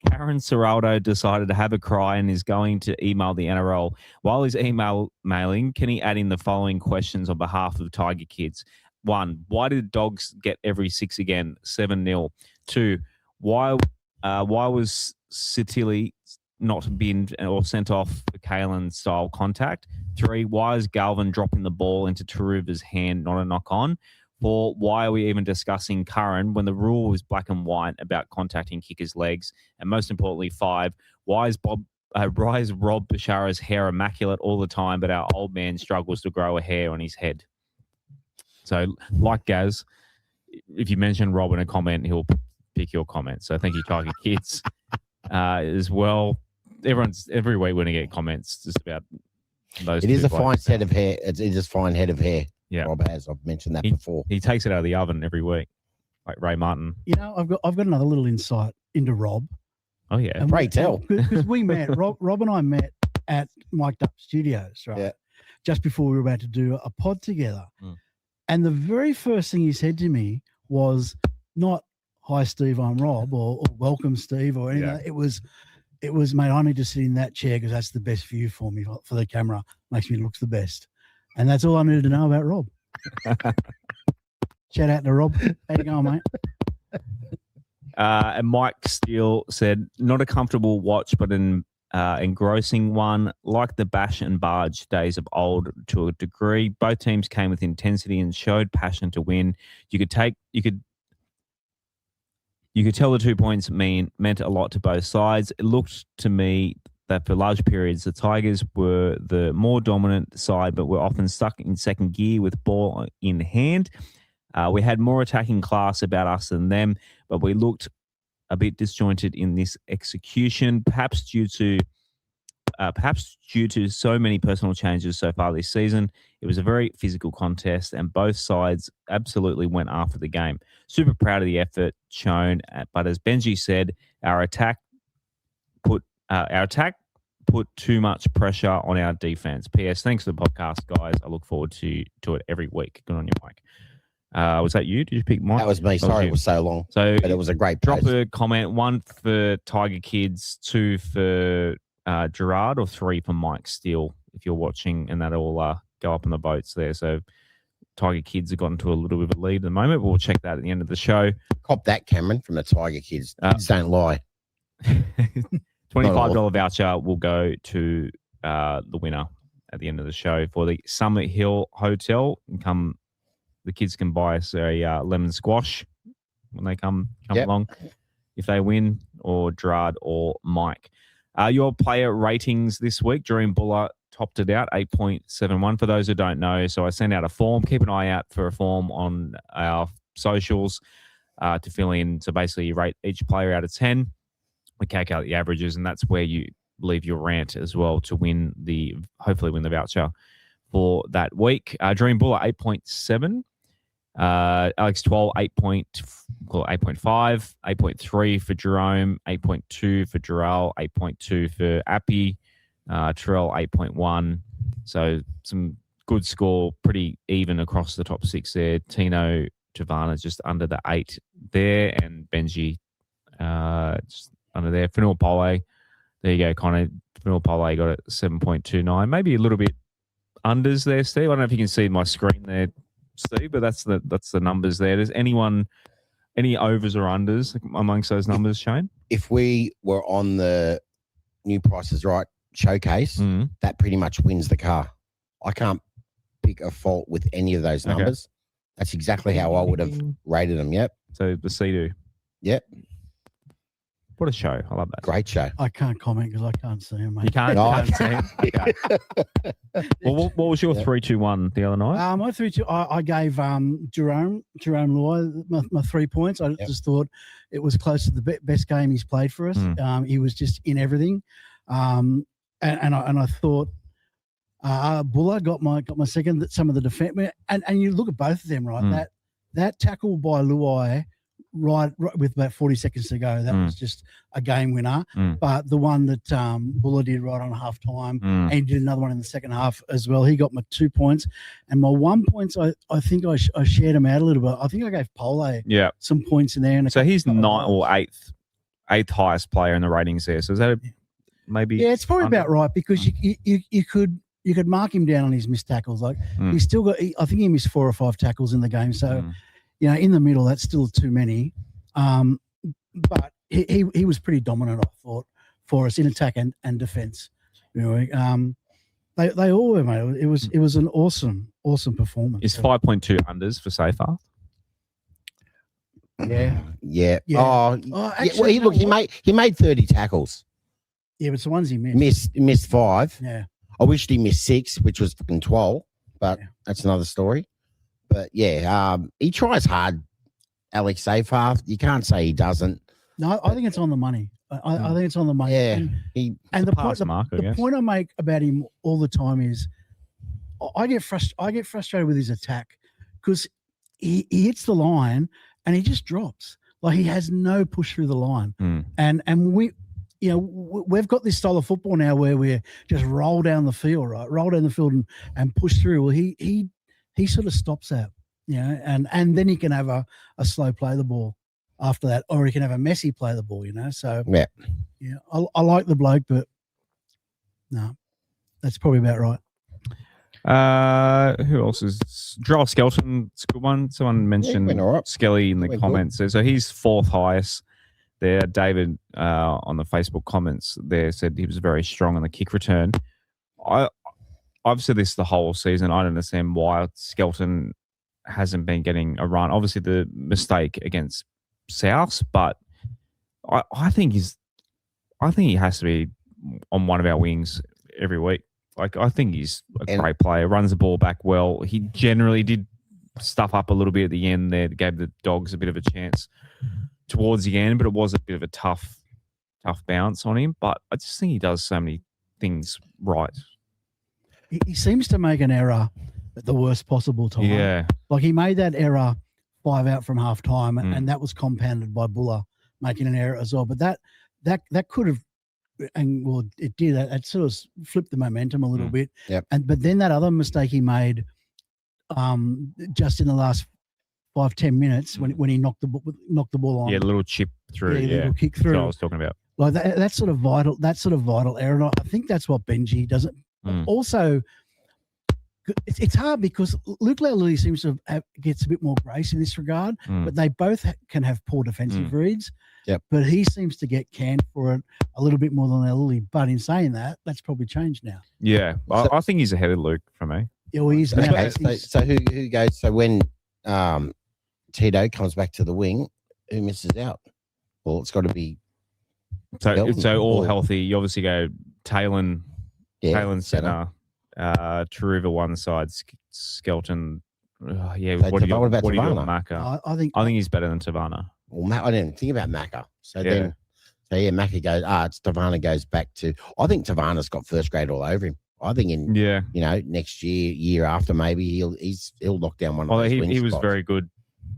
Karen Serraldo decided to have a cry and is going to email the NRL. While he's mailing, can he add in the following questions on behalf of Tiger Kids? 1, why did Dogs get every 6 again? 7-0. 2, why was Sitili not binned or sent off for Kalen-style contact? 3, why is Galvin dropping the ball into Taruva's hand, not a knock-on? 4, why are we even discussing Curran when the rule is black and white about contacting kickers' legs? And most importantly, 5, why is Rob Bashara's hair immaculate all the time, but our old man struggles to grow a hair on his head? So, like Gaz, if you mention Rob in a comment, he'll pick your comment. So, thank you, Tiger Kids, as well. Every week we're going to get comments just about those. It is a fine set of hair. It is a fine head of hair. Yeah, Rob has. I've mentioned that before. He takes it out of the oven every week, like Ray Martin. You know, I've got another little insight into Rob. Oh yeah, and pray tell. Because we met Rob and I met at Mic'd Up Studios, right? Yeah. Just before we were about to do a pod together. And the very first thing he said to me was not, "Hi, Steve, I'm Rob," or "Welcome, Steve," or anything. Yeah. It was, "Mate, I need to sit in that chair because that's the best view for me for the camera. Makes me look the best." And that's all I needed to know about Rob. Shout out to Rob. How you going, mate? And Mike Steele said, not a comfortable watch, but an engrossing one, like the bash and barge days of old to a degree. Both teams came with intensity and showed passion to win. You could tell the 2 points meant a lot to both sides. It looked to me that for large periods, the Tigers were the more dominant side, but were often stuck in second gear with ball in hand. We had more attacking class about us than them, but we looked a bit disjointed in this execution, perhaps due to so many personal changes so far this season. It was a very physical contest, and both sides absolutely went after the game. Super proud of the effort shown, but as Benji said, our attack put too much pressure on our defense. P.S. Thanks for the podcast, guys. I look forward to it every week. Good on you, Mike. Was that you? Did you pick Mike? That was me. Sorry, it was so long. But it was a great drop post. A comment. 1 for Tiger Kids, 2 for Gerard, or 3 for Mike Steele, if you're watching, and that'll go up on the boats there. So Tiger Kids have gotten to a little bit of a lead at the moment, but we'll check that at the end of the show. Cop that, Cameron, from the Tiger Kids. Kids don't lie. $25 voucher will go to the winner at the end of the show for the Summit Hill Hotel. The kids can buy us a lemon squash when they come along if they win, or Gerard or Mike. Your player ratings this week, Dream Buller topped it out, 8.71 for those who don't know. So I sent out a form. Keep an eye out for a form on our socials to fill in. So basically you rate each player out of 10. We calculate the averages, and that's where you leave your rant as well to hopefully win the voucher for that week. Dream Buller, 8.7. Alex 12, 8.5, 8.3 for Jerome, 8.2 for Jarrell, 8.2 for Appy, Terrell, 8.1. So some good score, pretty even across the top 6 there. Tino Tavana just under the 8 there, and Benji just under there. Fanua Pole, there you go, Connor. Fanua Pole got it 7.29, maybe a little bit unders there, Steve. I don't know if you can see my screen there, Steve, but that's the numbers there. Does anyone Any overs or unders amongst those numbers, Shane? If we were on the New Price is Right showcase, that pretty much wins the car. I can't pick a fault with any of those numbers. That's exactly how I would have rated them. Yep. So the Sea-Doo. Yep. What a show. I love that. Great show. I can't comment because I can't see him, mate. You can't, No, can't see him? Okay. Well, what was your 3-2-1 the other night? My 3-2, I gave Jerome Loy my 3 points. I just thought it was close to the best game he's played for us. He was just in everything. And I thought Buller got my second. That some of the defense, and you look at both of them, right? That tackle by Luai, right with about 40 seconds to go, that was just a game winner. But the one that Buller did right on half time, and he did another one in the second half as well. He got my 2 points, and my 1 point. I think I shared him out a little bit. I think I gave Pole some points in there. And so he's ninth or eighth highest player in the ratings there. So is that maybe? Yeah, it's probably about right because you could mark him down on his missed tackles. Like he's still got. I think he missed 4 or 5 tackles in the game. So in the middle, that's still too many. But he was pretty dominant, I thought, for us in attack and defence. They all were, mate. It was an awesome performance. Is 5.2 unders for Seyfarth? Yeah. Oh, actually, well, he made 30 tackles. Yeah, but it's the ones he missed. Missed 5. Yeah. I wished he missed 6, which was fucking 12, but that's another story. But he tries hard, Alex Seyfarth. You can't say he doesn't. No, I think it's on the money. I think it's on the money. Yeah. And the point I make about him all the time is I get frustrated with his attack because he hits the line and he just drops. Like he has no push through the line. And we we've got this style of football now where we just roll down the field, right? Roll down the field and push through. Well, he sort of stops that, and then he can have a slow play the ball after that, or he can have a messy play the ball, So I like the bloke, but no, that's probably about right. Who else is Joel Skelton? It's a good one. Someone mentioned Skelly in the comments. So he's 4th highest there. David on the Facebook comments there said he was very strong on the kick return. I've said this the whole season. I don't understand why Skelton hasn't been getting a run. Obviously, the mistake against Souths, but I think he has to be on one of our wings every week. Like I think he's a great player. Runs the ball back well. He generally did stuff up a little bit at the end there. Gave the Dogs a bit of a chance towards the end, but it was a bit of a tough bounce on him. But I just think he does so many things right. He seems to make an error at the worst possible time. Yeah. Like he made that error 5 out from half time, and that was compounded by Buller making an error as well. But that could have, and well, it did. That sort of flipped the momentum a little bit. Yep. But then that other mistake he made, just in the last 5-10 minutes when he knocked the ball on. Yeah, a little chip through. Yeah, little kick through. That's what I was talking about. Like that's sort of vital. That sort of vital error. And I think that's what Benji doesn't. Also, it's hard because Luke Lally seems to gets a bit more grace in this regard, but they both can have poor defensive reads. Yep. But he seems to get canned for it a little bit more than Lily. But in saying that, that's probably changed now. Yeah, I think he's ahead of Luke for me. Yeah, well, he's now. Okay, so who goes? So when Tito comes back to the wing, who misses out? Well, it's got to be. So all healthy. You obviously go Talon centre, Taruva one side, Skelton. What about Tavana? I think he's better than Tavana. Well, I didn't think about Macca. Macca goes. It's Tavana goes back to. I think Tavana's got first grade all over him. I think next year after maybe he'll lock down one. He was very good.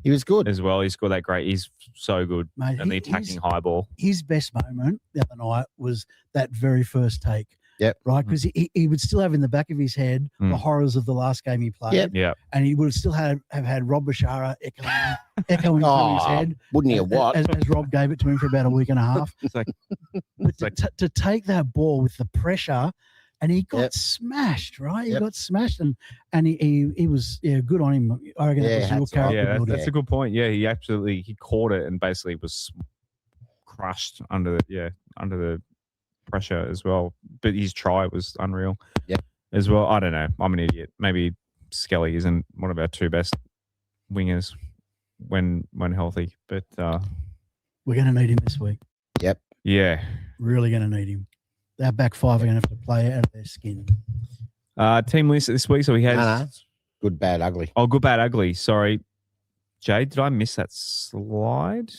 He was good as well. He scored that great. He's so good. Mate, and the attacking high ball. His best moment the other night was that very first take. Yep. Right, because he would still have in the back of his head the horrors of the last game he played. Yep. And he would still have had Rob Bashara echoing through his head. Wouldn't he have what? As Rob gave it to him for about a week and a half. To take that ball with the pressure and he got Yep. smashed, right? He Yep. got smashed, and he was good on him. I reckon that was real hats off. character Yeah, building. that's a good point. Yeah, he caught it and basically was crushed under the pressure as well. But his try was unreal. Yep. As well. I don't know. I'm an idiot. Maybe Skelly isn't one of our two best wingers when healthy. But We're going to need him this week. yeah. Really going to need him. Our back five are going to have to play out of their skin. Team list this week. So we had No. Good, bad, ugly. Oh, good, bad, ugly. Sorry. Jay, did I miss that slide?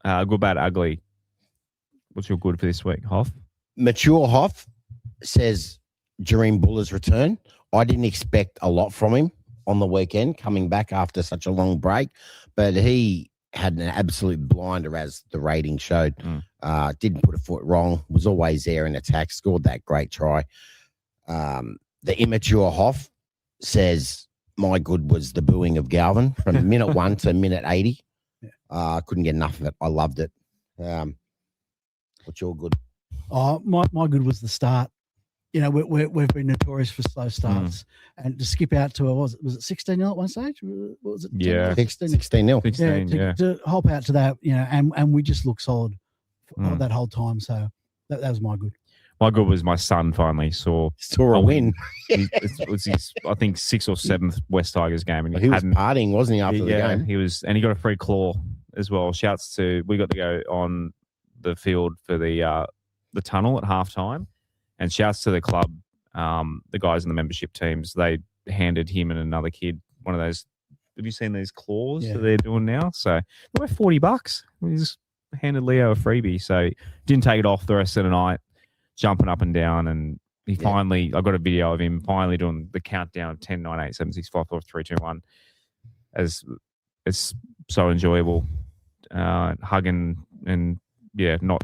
Good, bad, ugly. What's your good for this week, Hoff? Mature Hoff says during Buller's return, I didn't expect a lot from him on the weekend, coming back after such a long break, but he had an absolute blinder, as the rating showed. Didn't put a foot wrong, was always there in attack, scored that great try. The immature Hoff says my good was the booing of Galvin from minute 1 to minute 80. Couldn't get enough of it. I loved it. What's your good? Oh, my good was the start. You know, we've been notorious for slow starts, and to skip out to was it 16-0 at one stage? What was it? 16-0. 16-0. 16, to hop out to that, you know, and we just looked solid that whole time. So that was my good. My good was my son finally saw a win. It was his, I think, 6th or 7th West Tigers game, and He was partying, wasn't he, after the game? He was, and he got a free claw as well. Shouts to, we got to go on the field for the tunnel at halftime, and shouts to the club, the guys in the membership teams. They handed him and another kid one of those. Have you seen these claws that they're doing now? So they're worth $40. We just handed Leo a freebie, so didn't take it off the rest of the night, jumping up and down, and he finally, I got a video of him finally doing the countdown of 10, 9, 8, 7, 6, 5, 4, 3, 2, 1. As it's so enjoyable, hugging and not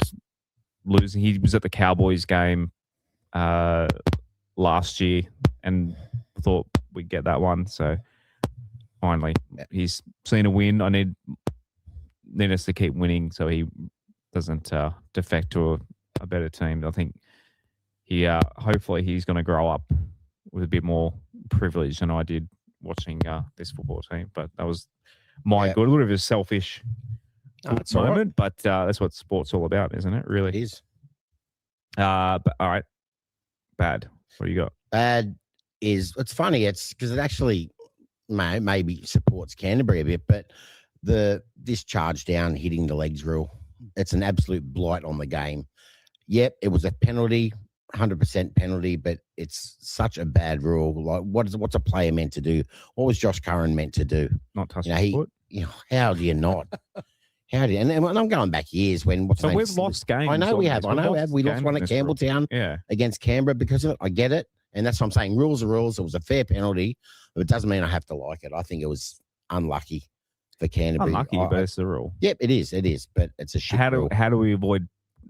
losing. He was at the Cowboys game last year and thought we'd get that one. So finally, he's seen a win. I need us to keep winning so he doesn't defect to a better team. I think he hopefully he's going to grow up with a bit more privilege than I did watching this football team. But that was my good. A little bit of a selfish moment, but that's what sport's all about, isn't it? Really, it is. But all right, bad. What do you got? Bad is, it's funny. It's because it actually maybe supports Canterbury a bit, but this charge down hitting the legs rule, it's an absolute blight on the game. Yep, it was a penalty, 100% penalty, but it's such a bad rule. Like, what's a player meant to do? What was Josh Curran meant to do? Not touch the foot. How do you not? How do you? And I'm going back years when we've lost games. I know we have. We lost one at Campbelltown against Canberra because of it. I get it, and that's what I'm saying. Rules are rules. It was a fair penalty, but it doesn't mean I have to like it. I think it was unlucky for Canterbury. Unlucky, but it's the rule. Yep, it is. It is, but it's a shit rule. How do we avoid,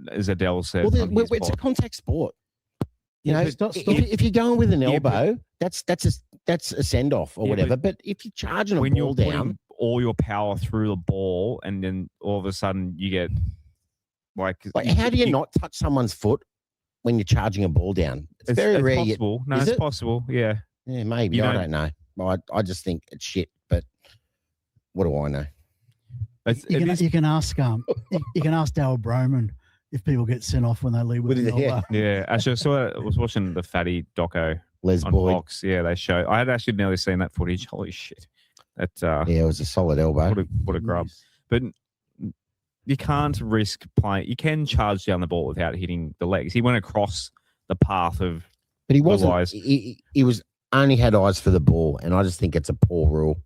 as Adel said? Well, it's a contact sport. You know, if you're going with an elbow, that's a send off or whatever. But if you're charging a ball down, all your power through the ball, and then all of a sudden you get like how do you not touch someone's foot when you're charging a ball down? It's very rare. Possible. No, it's possible. Yeah. Yeah, maybe. I don't know. I just think it's shit. But what do I know? You can ask you can ask Darryl Broman if people get sent off when they leave with an elbow. Yeah, actually, I was watching the Fatty doco Les on Boyd. Fox. Yeah, they show. I had actually nearly seen that footage. Holy shit! That it was a solid elbow. What a grub! But you can't risk playing. You can charge down the ball without hitting the legs. He went across the path of. But he wasn't. He was only had eyes for the ball, and I just think it's a poor rule.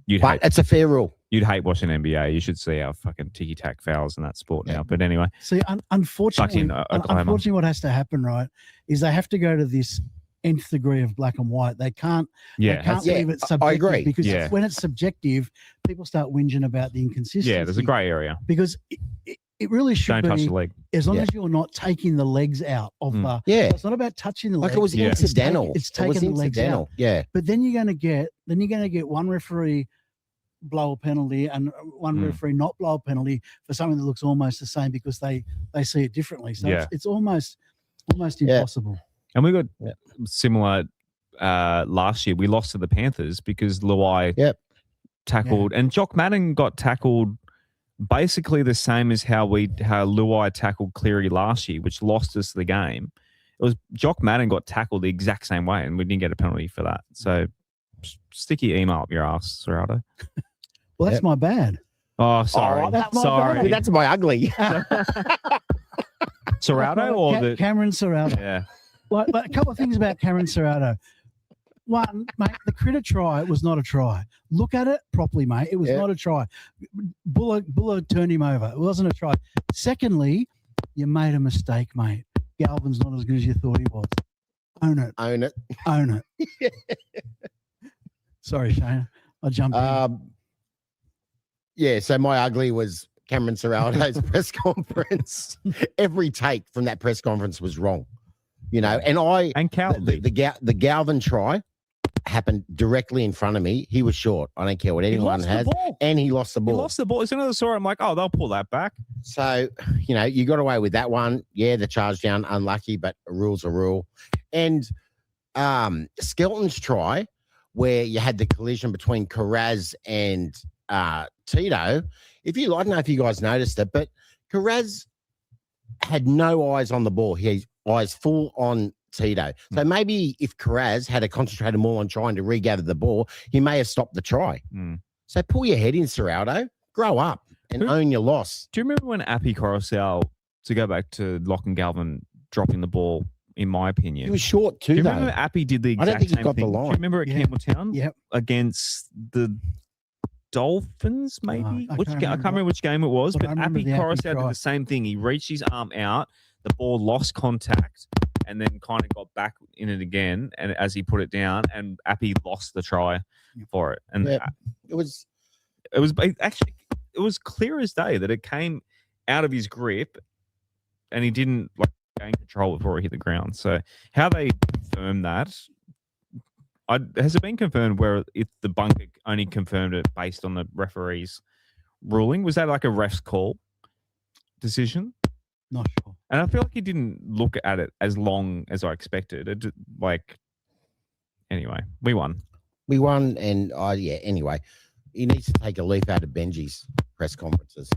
It's a fair rule. You'd hate watching NBA. You should see our fucking ticky-tack fouls in that sport now. But anyway. See, unfortunately, what has to happen, right, is they have to go to this nth degree of black and white. They can't leave it subjective. I agree. Because when it's subjective, people start whinging about the inconsistency. Yeah, there's a grey area. Because it really should Don't touch the leg. As long as you're not taking the legs out of the... Yeah. So it's not about touching the legs. Like it was incidental. It's taking the legs out. Yeah. But then you're going to get one referee blow a penalty and one referee not blow a penalty for something that looks almost the same because they see it differently. So it's almost impossible. And we got similar last year. We lost to the Panthers because Luai tackled, and Jock Madden got tackled basically the same as how Luai tackled Cleary last year, which lost us the game. It was Jock Madden got tackled the exact same way, and we didn't get a penalty for that. So stick your email up your ass, Serrato. Well, that's my bad. Oh, sorry. That's my sorry. bad. That's my ugly. Serrato or the Cameron Serrato. Yeah. Like a couple of things about Cameron Serrato. One, mate, the critter try was not a try. Look at it properly, mate. It was not a try. Buller turned him over. It wasn't a try. Secondly, you made a mistake, mate. Galvin's not as good as you thought he was. Own it. Own it. Own it. Sorry, Shane. I jumped in. Yeah, so my ugly was Cameron Serrato's press conference. Every take from that press conference was wrong. You know, and cowardly. The Galvin try happened directly in front of me. He was short. I don't care what anyone has. And he lost the ball. He lost the ball. As soon as I saw it, I'm like, oh, they'll pull that back. So, you know, you got away with that one. Yeah, the charge down, unlucky, but a rule's a rule. And Skelton's try, where you had the collision between Carraz and Tito. I don't know if you guys noticed it, but Carraz had no eyes on the ball. He had eyes full on Tito. So maybe if Carraz had concentrated more on trying to regather the ball, he may have stopped the try. So pull your head in, Serrato. Grow up and own your loss. Do you remember when Appy Coruscant, to go back to Lachlan Galvin dropping the ball, in my opinion? He was short too, Do you remember Appy did the exact I don't think same he got thing? the line. Do you remember at Campbelltown against the Dolphins, maybe? I can't remember which game it was, but Appy Coruscant did the same thing. He reached his arm out, the ball lost contact, and then kind of got back in it again. And as he put it down, and Appy lost the try for it. And it was clear as day that it came out of his grip, and he didn't gain control before he hit the ground. So how they confirmed that? Has it been confirmed where if the bunker only confirmed it based on the referee's ruling? Was that like a ref's call decision? Not sure. And I feel like he didn't look at it as long as I expected. Anyway, we won. We won, and anyway, he needs to take a leaf out of Benji's press conferences.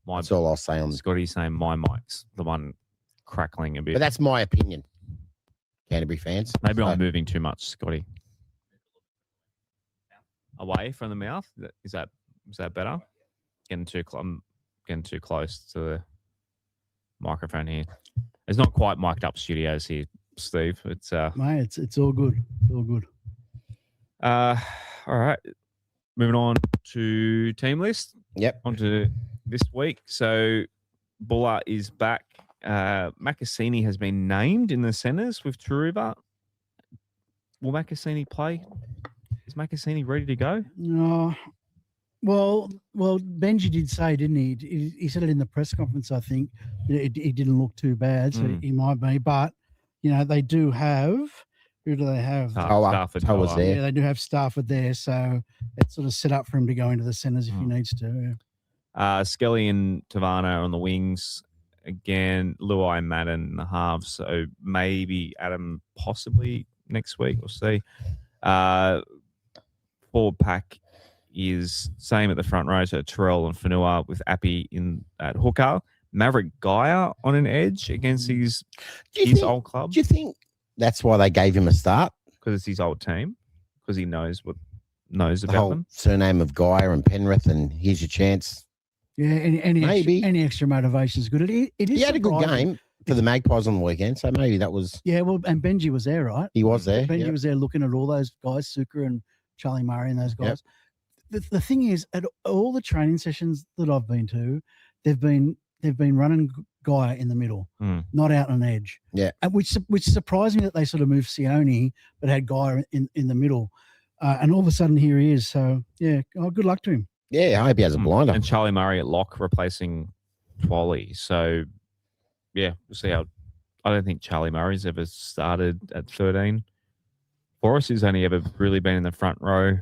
That's all I'll say on Scotty's saying my mic's the one crackling a bit. But that's my opinion, Canterbury fans. Maybe I'm moving too much, Scotty. Away from the mouth? Is that better? I'm getting too close to the microphone here. It's not quite mic'd up studios here, Steve. It's mate, it's all good. It's all good. All right. Moving on to team list. Yep. On to this week. So Buller is back. Macassini has been named in the centres with Turuva. Will Macassini play? Is Macassini ready to go? No. Well, Benji did say, didn't he? He said it in the press conference, I think. He didn't look too bad, so he might be. But, you know, they do have... Who do they have? Stafford was there. Yeah, they do have Stafford there, so it's sort of set up for him to go into the centres if he needs to. Yeah. Skelly and Tavana on the wings. Again, Luai and Madden in the halves. So maybe Adam possibly next week. We'll see. Forward pack is same at the front row. So Terrell and Fanua with Appy at hooker. Maverick Gaia on an edge against his old club. Do you think that's why they gave him a start? Because it's his old team. Because he knows about the whole them. Surname of Gaia and Penrith, and here's your chance. Yeah, any extra motivation is good. It is. He had a good game for the Magpies on the weekend, so maybe that was. Yeah, well, and Benji was there, right? He was there. Benji was there looking at all those guys, Suka and Charlie Murray and those guys. Yep. The thing is, at all the training sessions that I've been to, they've been running Gaia in the middle, not out on an edge. Yeah, which surprised me that they sort of moved Sione but had Gaia in the middle, and all of a sudden here he is. So yeah, good luck to him. Yeah, I hope he has a blinder. And Charlie Murray at lock replacing Twally. So yeah, we'll see how. I don't think Charlie Murray's ever started at 13. For us, he's only ever really been in the front row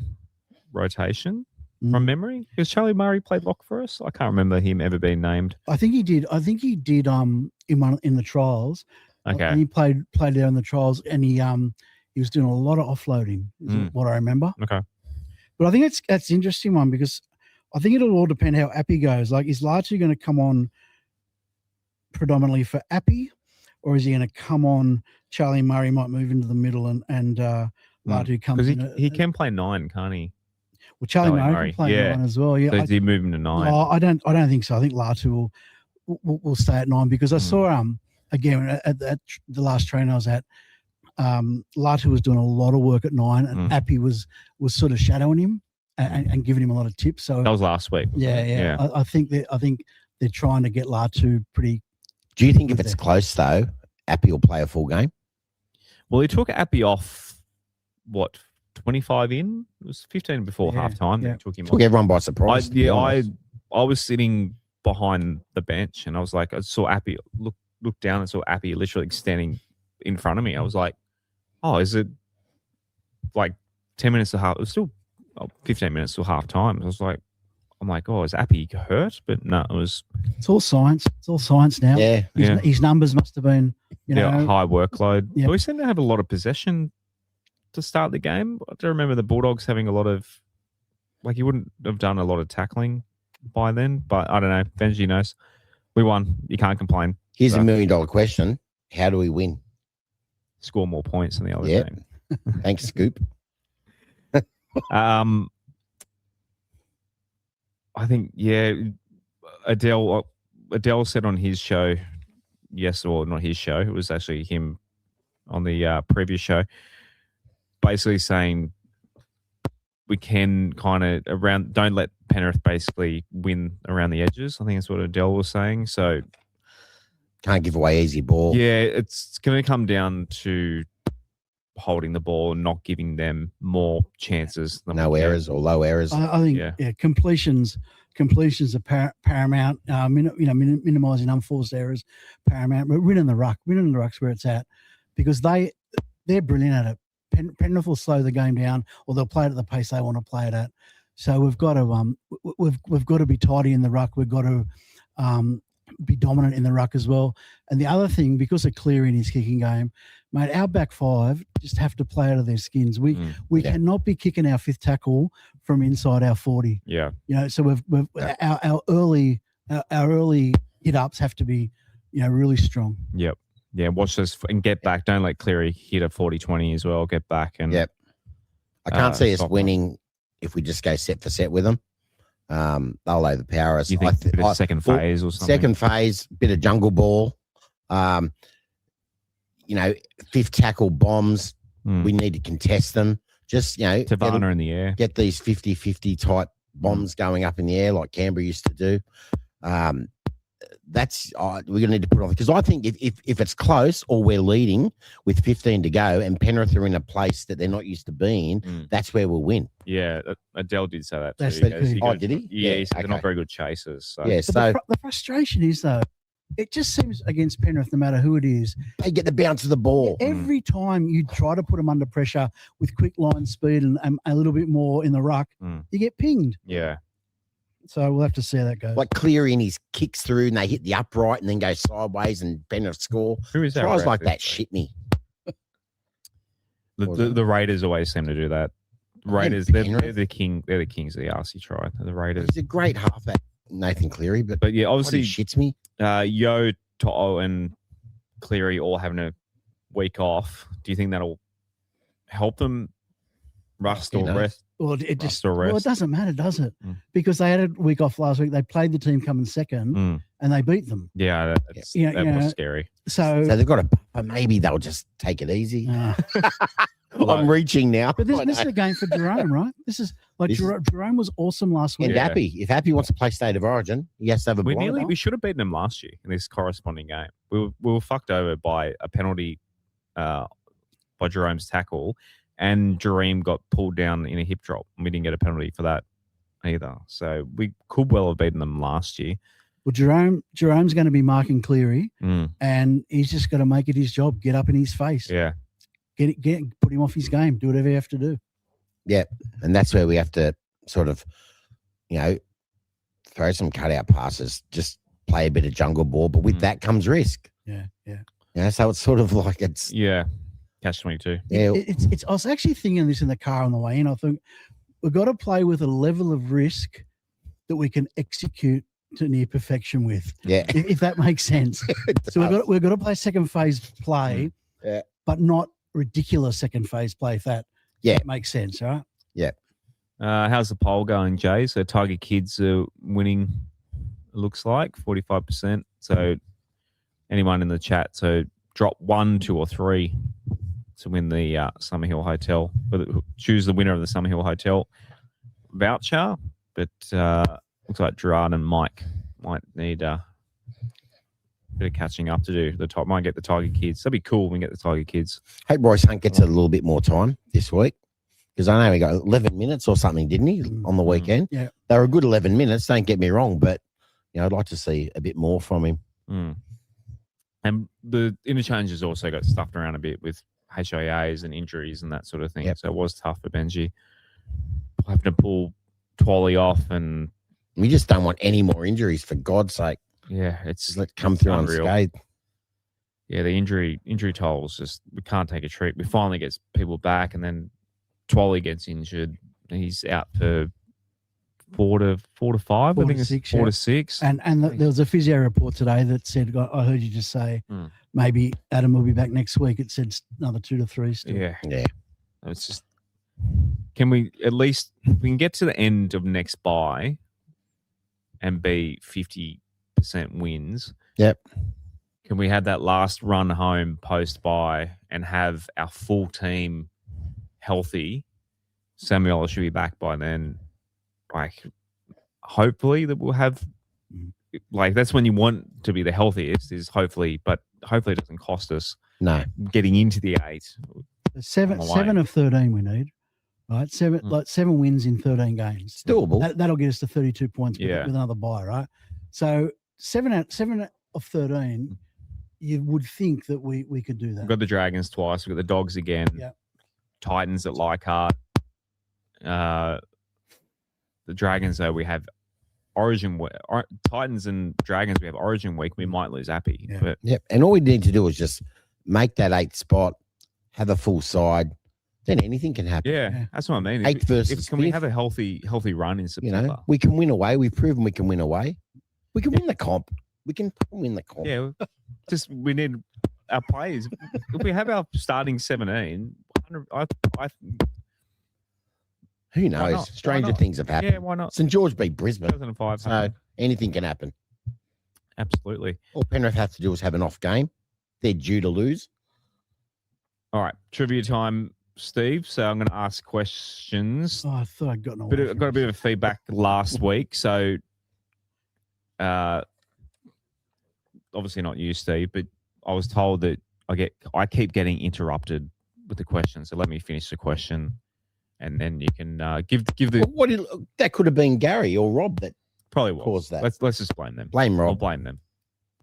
rotation from memory. Has Charlie Murray played lock for us? I can't remember him ever being named. I think he did. In the trials. Okay. And he played there in the trials, and he was doing a lot of offloading, is what I remember. Okay. But I think that's an interesting one, because I think it'll all depend how Appy goes. Like, is Larcher going to come on predominantly for Appy, or is he going to come on? Charlie Murray might move into the middle, and Larcher comes in. Because he can play 9, can't he? Well, Charlie Murray can play 9 as well. Yeah. So does he move him to 9? No, I don't think so. I think Larcher will stay at 9, because I saw again at the last train I was at, Larcher was doing a lot of work at 9, and Appy was sort of shadowing him and giving him a lot of tips. So that was last week. Yeah. I think they're trying to get Larcher pretty. Do you think if it's close though, Appy will play a full game? Well, he took Appy off, 25 in? It was 15 before halftime. Yeah. They took him Took off. everyone by surprise. I was sitting behind the bench, and I was like, I saw Appy, look down and saw Appy literally standing in front of me. I was like, oh, is it like 10 minutes to half? It was still 15 minutes till half time. I'm like, oh, is Appy hurt? But no, it was. It's all science. It's all science now. Yeah. His numbers must have been, high workload. Yeah. But we seem to have a lot of possession to start the game. I do remember the Bulldogs having a lot of, he wouldn't have done a lot of tackling by then, but I don't know. Benji knows. We won. You can't complain. Here's $1 million question. How do we win? Score more points than the other team. Thanks, Scoop. I think, Adel said on his show, not his show, it was actually him on the previous show, basically saying we can kind of don't let Penrith basically win around the edges. I think that's what Adel was saying. So can't give away easy ball. Yeah, it's going to come down to holding the ball and not giving them more chances. No errors or low errors. I think completions are paramount. Minimising unforced errors paramount. But winning the ruck's where it's at, because they're brilliant at it. Penrith will slow the game down, or they'll play it at the pace they want to play it at. So we've got to be tidy in the ruck. We've got to be dominant in the ruck as well. And the other thing, because of Cleary in his kicking game, mate, our back five just have to play out of their skins. We cannot be kicking our fifth tackle from inside our 40. Yeah. So our early hit ups have to be, really strong. Yep. Yeah, watch this and get back. Don't let Cleary hit a 40-20 as well. Get back. And I can't see us winning if we just go set for set with them. They'll overpower us. You think second phase or something? Second phase, bit of jungle ball. Fifth tackle bombs. We need to contest them. Just, Tavana in the air. Get these 50-50 type bombs going up in the air like Canberra used to do. That's we're going to need to put on, because I think if it's close or we're leading with 15 to go and Penrith are in a place that they're not used to being, that's where we'll win. Yeah, Adel did say that too. Did he? Yeah, he said they're not very good chasers. So. Yeah, so the frustration is, though, it just seems against Penrith, no matter who it is, they get the bounce of the ball. Every time you try to put them under pressure with quick line speed and a little bit more in the ruck, you get pinged. Yeah. So we'll have to see how that goes. Like Cleary and his kicks through and they hit the upright and then go sideways and Penrith score. Who is that? Tries like that shit me. The Raiders always seem to do that. Raiders, they're the king. They're the kings of the RC try. The Raiders. He's a great halfback, Nathan Cleary, but yeah, obviously shits me. Yo, To'o, and Cleary all having a week off. Do you think that'll help them rest or rest? Well, it doesn't matter, does it? Because they had a week off last week. They played the team coming second, and they beat them. Yeah, that was scary. So they've got a. Maybe they'll just take it easy. I'm reaching now. But this is a game for Jerome, right? Jerome was awesome last week. And Appy, if Appy wants to play State of Origin, he has to have a. We should have beaten them last year in this corresponding game. We were fucked over by a penalty by Jerome's tackle. And Jareem got pulled down in a hip drop. And we didn't get a penalty for that either. So we could well have beaten them last year. Well, Jerome's going to be marking Cleary, and he's just got to make it his job. Get up in his face. Yeah. Put him off his game. Do whatever you have to do. Yeah, and that's where we have to sort of, throw some cutout passes. Just play a bit of jungle ball, but with that comes risk. Yeah. Yeah, so it's sort of like it's Yeah. Catch-22. yeah, It's. I was actually thinking this in the car on the way in. I think we've got to play with a level of risk that we can execute to near perfection with. yeah. If that makes sense. So we've got to play second phase play, Yeah. but not ridiculous second phase play. If that makes sense, right? How's the poll going, Jay? So Tiger Kids are winning, it looks like, 45%. So anyone in the chat, so drop 1, 2, or 3 to win the Summerhill Hotel. Choose the winner of the Summerhill Hotel voucher. But looks like Gerard and Mike might need a bit of catching up to do. Might get the Tiger Kids. That'd be cool when we get the Tiger Kids. Hope Royce Hunt gets a little bit more time this week because I know he got 11 minutes or something, didn't he, on the weekend? Yeah. They were a good 11 minutes, don't get me wrong, but I'd like to see a bit more from him. Mm. And the interchanges also got stuffed around a bit with HIAs and injuries and that sort of thing. Yep. So it was tough for Benji. Having to pull Twally off, and We just don't want any more injuries, for God's sake. yeah, it's Just let it come through unreal. unscathed. Yeah, the injury tolls just, we can't take a trick. We finally get people back, and then Twally gets injured. He's out for 4 to 5. 4 I think to it's 6, 4 yeah. to 6. And there was a physio report today that said, I heard you just say maybe Adam will be back next week. It said another 2 to 3 still. Yeah, Yeah. it's just, can we at least, we can get to the end of next bye and be 50% wins. Yep. Can we have that last run home post bye and have our full team healthy? Samuel should be back by then. Like, hopefully that we'll have, like, that's when you want to be the healthiest, is hopefully, but hopefully it doesn't cost us No. getting into the 8. Seven of 13 we need, right? 7 wins in 13 games. It's doable. That'll get us to 32 points with Yeah. another bye, right? So 7 of 13, you would think that we could do that. We've got the Dragons twice. We've got the Dogs again. Yeah. Titans at Leichhardt. The Dragons, though, we have Origin. Titans and Dragons, we have Origin week. We might lose Appy. Yeah. But Yep. And all we need to do is just make that 8th spot, have a full side, then anything can happen. yeah, that's what I mean. 8th versus Can we 5th? have a healthy run in You September? know, we can win away. We've proven we can win away. We can win the comp. We can win the comp. Yeah, just we need our players. If we have our starting 17, Who Why knows? not? Stranger Why not? things have happened. yeah, why not? St. George beat Brisbane. 2005. So anything can happen. Absolutely. All Penrith have to do is have an off game. They're due to lose. All right, trivia time, Steve. So I'm going to ask questions. Oh, I thought I'd gotten away. But I got a bit of feedback last week, so obviously not you, Steve, but I was told that I keep getting interrupted with the question. So let me finish the question, and then you can give the That could have been Gary or Rob that probably was. caused that. Let's just blame them. Blame I'll Rob. blame them.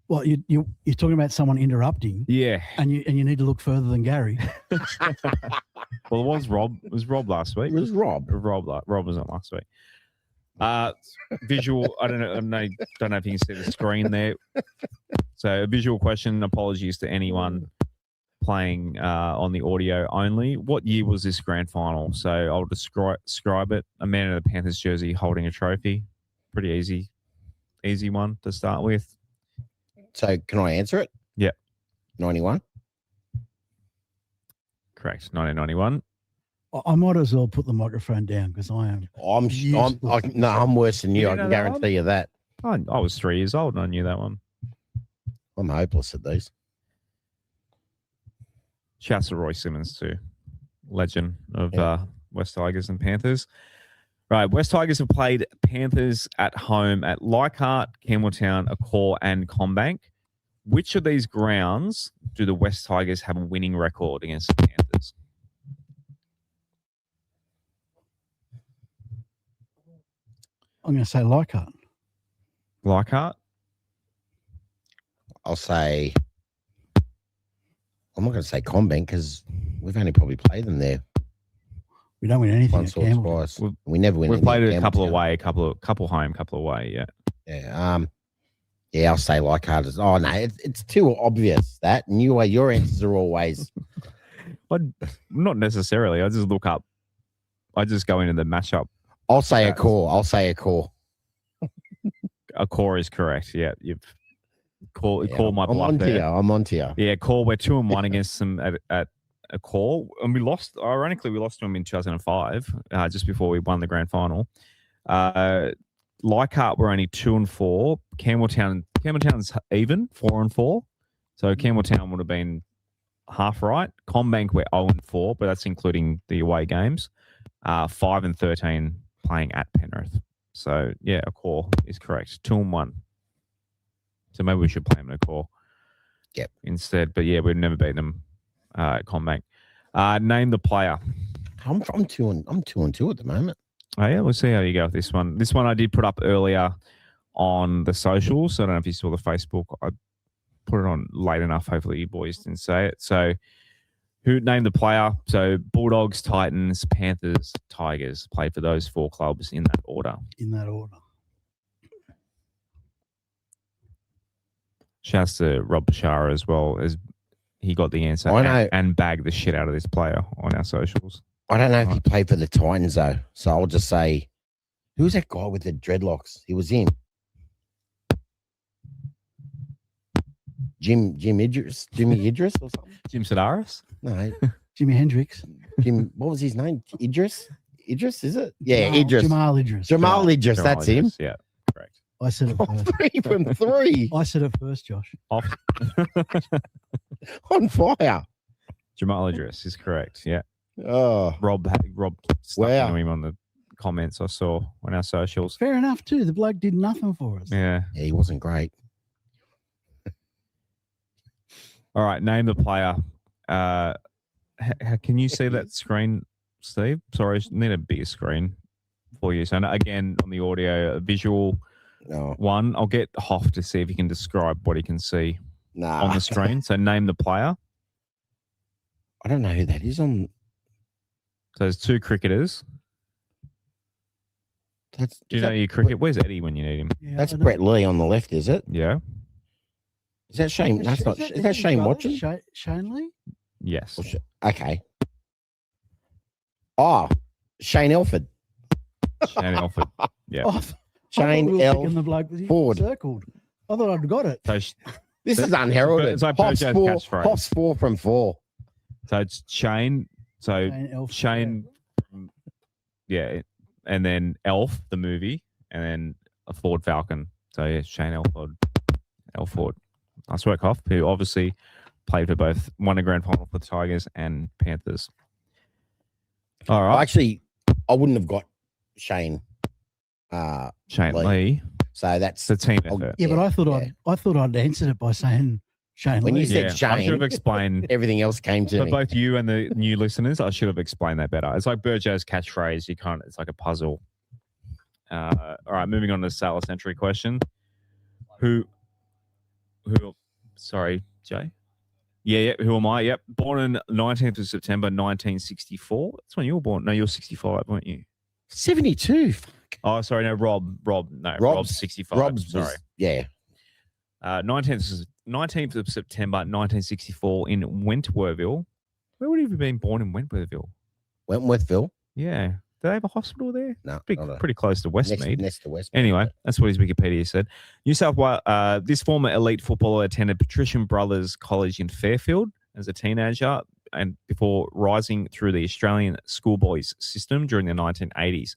Well, you're talking about someone interrupting, Yeah. and you need to look further than Gary. Well, it was Rob. It was Rob last week. It was Rob. Rob was on last week. Visual. I don't know if you can see the screen there. So a visual question. Apologies to anyone playing on the audio only. What year was this grand final? So I'll describe it. A man in a Panthers jersey holding a trophy. Pretty easy one to start with. So can I answer it? Yep. 91. Correct. 1991. I might as well put the microphone down because I am. I'm worse than you. You I know can that guarantee you that. I was 3 years old and I knew that one. I'm hopeless at these. Shouts to Roy Simmons too, legend of West Tigers and Panthers. Right, West Tigers have played Panthers at home at Leichhardt, Campbelltown, Accor, and Combank. Which of these grounds do the West Tigers have a winning record against the Panthers? I'm going to say Leichhardt. Leichhardt? I'll say, I'm not going to say Combank because we've only probably played them there We don't win anything at once or Campbell. twice. We never win. We've anything played at it a couple Campbelltown. away, couple home, couple away. Yeah. Yeah. Yeah, I'll say Leichhardt. Oh no, it's too obvious that. And your answers are always. But not necessarily. I just look up. I just go into the matchup. I'll say a core. I'll say a core. A core is correct. Yeah, you've call my bluff I'm there. on to you. Yeah, core. We're 2-1 against them at a core, and we lost. Ironically, we lost to them in 2005, just before we won the grand final. Leichhardt were only 2-4. Campbelltown's even 4-4. So Campbelltown would have been half right. Combank we're 0-4, but that's including the away games. 5-13 playing at Penrith. So yeah, a core is correct. 2-1. So maybe we should play them in a core. Yep. Instead, but yeah, we've never beaten them at Combank. Name the player. I'm 2-2 at the moment. Oh yeah, we'll see how you go with this one. This one I did put up earlier on the socials. So I don't know if you saw the Facebook. I put it on late enough. Hopefully you boys didn't say it. So who named the player? So Bulldogs, Titans, Panthers, Tigers. Played for those 4 clubs in that order. Shouts to Rob Bashara as well, as he got the answer and bagged the shit out of this player on our socials. I don't know if he played for the Titans though, so I'll just say, who's that guy with the dreadlocks? He was in Jimmy Idris or something. Jim Sedaris? No, Jimi Hendrix. What was his name? Idris, is it? Yeah, Idris. Jamal Idris. Jamal Idris. That's him. Yeah, correct. I said it first. 3 from 3. I said it first, Josh. On fire. Jamal Idris is correct. Yeah. Oh, Rob stuck into him on the comments I saw on our socials. Fair enough too. The bloke did nothing for us. Yeah. he wasn't great. All right, name the player. Can you see that screen, Steve? Sorry, I need a bigger screen for you. So again, on the audio, a visual one. I'll get Hoff to see if he can describe what he can see on the screen. So name the player. I don't know who that is on. So there's 2 cricketers. Do you know your cricket? Where's Eddie when you need him? Yeah, that's Brett Lee on the left, is it? Yeah. Is that Shane? That's not. Is that Shane Watson? Shane Lee? Yes. Okay. Oh, Shane Elford. Shane Elford. Yeah. Oh, Shane Ford. Circled. I thought I'd got it. So this is unheralded. It's like Hoff's catchphrase. Hoff's 4 from 4. So it's Shane. So Shane. Yeah. And then Elf, the movie, and then a Ford Falcon. So yeah, Shane Elford. Nice work, Hoff, who obviously played for both, won a grand final for the Tigers and Panthers. All right. Actually, I wouldn't have got Shane. Shane Lee. So that's the team effort. Yeah, but I thought I'd answered it by saying Shane when Lee. you said Shane, I should have explained. Everything else came to for me. both you and the new listeners, I should have explained that better. It's like Burjo's catchphrase. You can't. It's like a puzzle. All right, moving on to the Sailor Century question. Who? Sorry, Jay. Yeah. Who am I? Yep. Born in 19th of September, 1964. That's when you were born. No, you're 65, weren't you? 72. Oh, sorry. No, Rob. No, Rob's 65. Rob's sorry. 19th of September, 1964 in Wentworthville. Where would he have been born in Wentworthville? Wentworthville? Yeah. Do they have a hospital there? No. Pretty close to Westmead. Next to Westmead. Anyway, that's what his Wikipedia said. New South Wales, this former elite footballer attended Patrician Brothers College in Fairfield as a teenager and before rising through the Australian schoolboys system during the 1980s.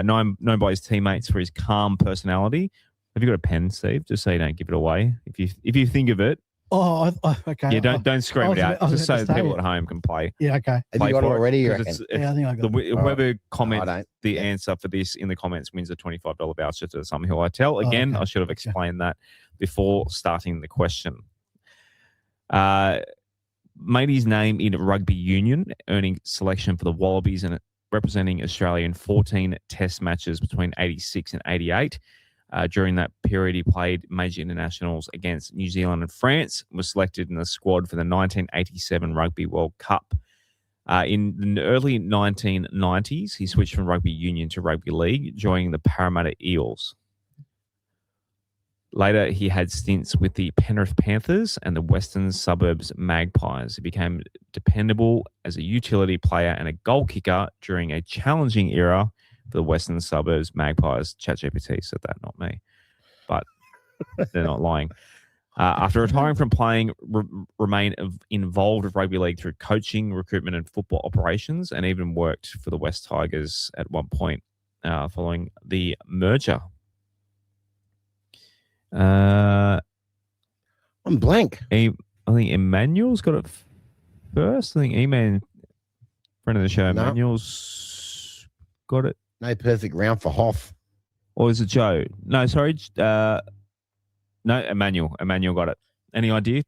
Known by his teammates for his calm personality. Have you got a pen, Steve? Just so you don't give it away. If you think of it. Oh, okay. Yeah, don't scream it out. Just so people at home can play. Yeah, okay. Have you got it already? You reckon? Yeah, I think I got it. Whoever comments the answer for this in the comments wins a $25 voucher to Something Hill Hotel. Again, I should have explained that before starting the question. Made his name in rugby union, earning selection for the Wallabies and representing Australia in 14 test matches between 86 and 88. During that period, he played major internationals against New Zealand and France, was selected in the squad for the 1987 Rugby World Cup. In the early 1990s, he switched from rugby union to rugby league, joining the Parramatta Eels. Later, he had stints with the Penrith Panthers and the Western Suburbs Magpies. He became dependable as a utility player and a goal kicker during a challenging era for the Western Suburbs Magpies. ChatGPT said that, not me. But they're not lying. After retiring from playing, remained involved with rugby league through coaching, recruitment, and football operations, and even worked for the West Tigers at one point following the merger. I'm blank. I think Emmanuel's got it first. I think E-Man, friend of the show, No. Emmanuel's got it. No perfect round for Hoff. Or is it Joe? No, sorry. No, Emmanuel. Emmanuel got it. Any idea?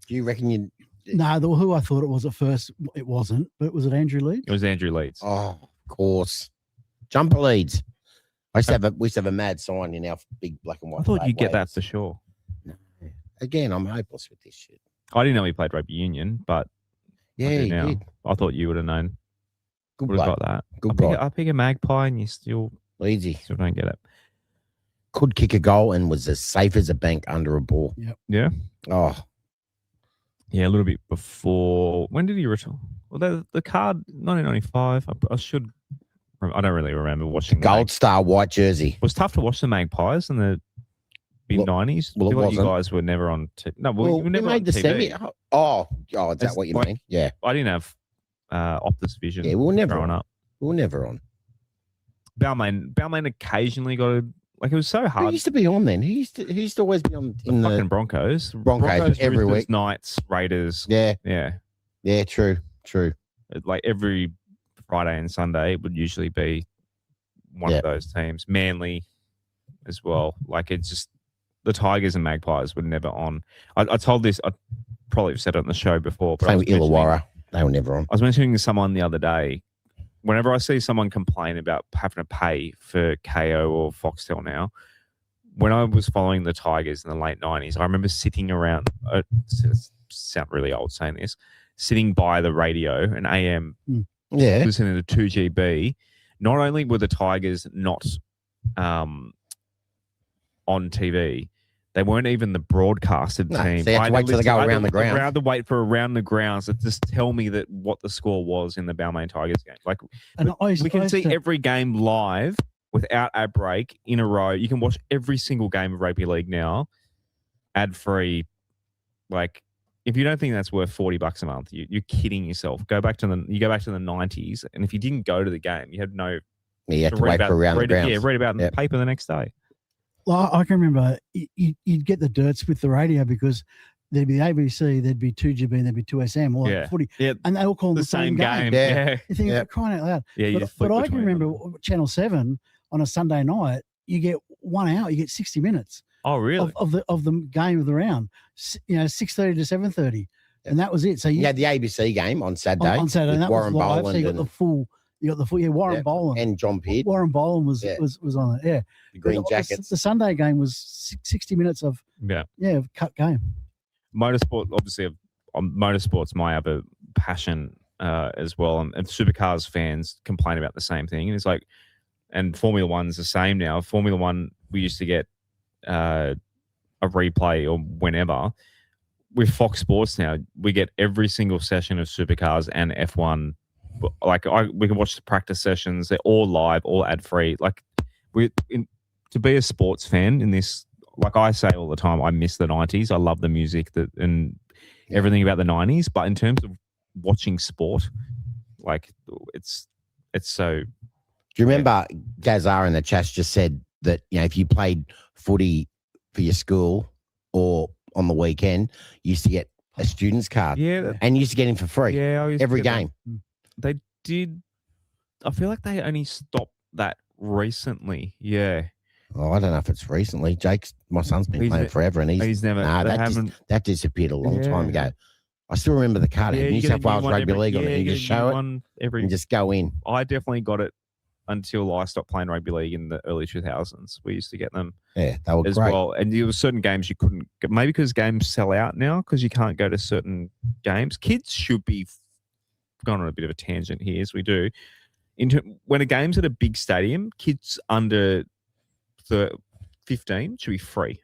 Do you reckon you? No, who I thought it was at first, it wasn't. But was it Andrew Leeds? It was Andrew Leeds. Oh, of course. Jumper leads. We used to have a mad sign in our big black and white. I thought you'd get that waves. for sure. No. Again, I'm hopeless with this shit. I didn't know he played rugby union, but Yeah, I do he now. did. I thought you would have known. Good Would have bloke. got that. Good bloke. I pick a magpie and you still Easy. don't get it. Could kick a goal and was as safe as a bank under a ball. Yeah. Oh, Yeah, a little bit before. When did he retire? Well, the card, 1995. I don't really remember watching the gold star white jersey. It was tough to watch the Magpies in the mid-90s. well, it I feel like you wasn't. guys were never on No, Well, we we never made on the TV. semi. Oh, is It's that what you like- mean? Yeah, I didn't have Optus Vision. yeah. We were never growing on. up. We were never on. Balmain occasionally got a it was so Who hard. used to be on then? Who used to always be on in Fucking the? Broncos. Broncos every Roosters, week. Knights, Raiders. Yeah, Yeah. True. Like every Friday and Sunday, it would usually be one of those teams. Manly as well. Like it's just the Tigers and Magpies were never on. I told this. I probably have said it on the show before. But Same with Illawarra. They were never on. I was mentioning to someone the other day. Whenever I see someone complain about having to pay for KO or Foxtel now, when I was following the Tigers in the late 90s, I remember sitting around. Sound really old saying this. Sitting by the radio, an AM, Yeah, listening to 2GB. Not only were the Tigers not on TV, they weren't even the broadcasted No, team. so you had to wait till they go around the ground. I had to wait for around the grounds to just tell me that what the score was in the Balmain Tigers game. Like And we can see every game live without ad break in a row. You can watch every single game of rugby league now, ad free. Like if you don't think that's worth $40 a month, you're kidding yourself. You go back to the 90s, and if you didn't go to the game, you had no. you had to wait for around the grounds. Yeah, read about it in the paper the next day. Well, I can remember you'd get the dirts with the radio because there'd be ABC, there'd be 2GB, and there'd be 2SM, or Yeah. footy, Yeah, and they all call the same game. Yeah. Yeah. You think you're crying out loud. Yeah, you But flip I can between remember them. Channel 7 on a Sunday night, you get 1 hour, you get 60 minutes Oh, really? of the game of the round, 6:30 to 7:30, and that was it. So You had the ABC game on Saturday. on Saturday, with and that Warren was live. So Boland you got the full. Warren Yeah, Boland and John Peard, Warren Boland was Yeah. was on it. Yeah, the Green But Jackets. The Sunday game was 60 minutes of of cut game. Motorsport, obviously, motorsport's my other passion as well. And supercars fans complain about the same thing. And it's like, and Formula One's the same now. Formula One, we used to get a replay or whenever. With Fox Sports now, we get every single session of supercars and F1. Like we can watch the practice sessions. They're all live, all ad free. Like to be a sports fan in this, like I say all the time, I miss the 90s. I love the music and everything about the 90s. But in terms of watching sport, like it's so. Do you remember Gazar in the chat just said that if you played footy for your school or on the weekend, you used to get a student's card. Yeah, and you used to get him for free. Yeah, I used to every get that. game. They did. I feel like they only stopped that recently. Yeah. Oh, I don't know if it's recently. My son's been playing forever, and he's never. Nah, that disappeared a long time ago. I still remember the card. New South Wales Rugby League on it. You just show it and just go in. I definitely got it until I stopped playing rugby league in the early 2000s. We used to get them. Yeah, they were as great. well. And there were certain games you couldn't get, maybe because games sell out now because you can't go to certain games. Kids should be going on a bit of a tangent here, as we do. When a game's at a big stadium, kids under 15 should be free.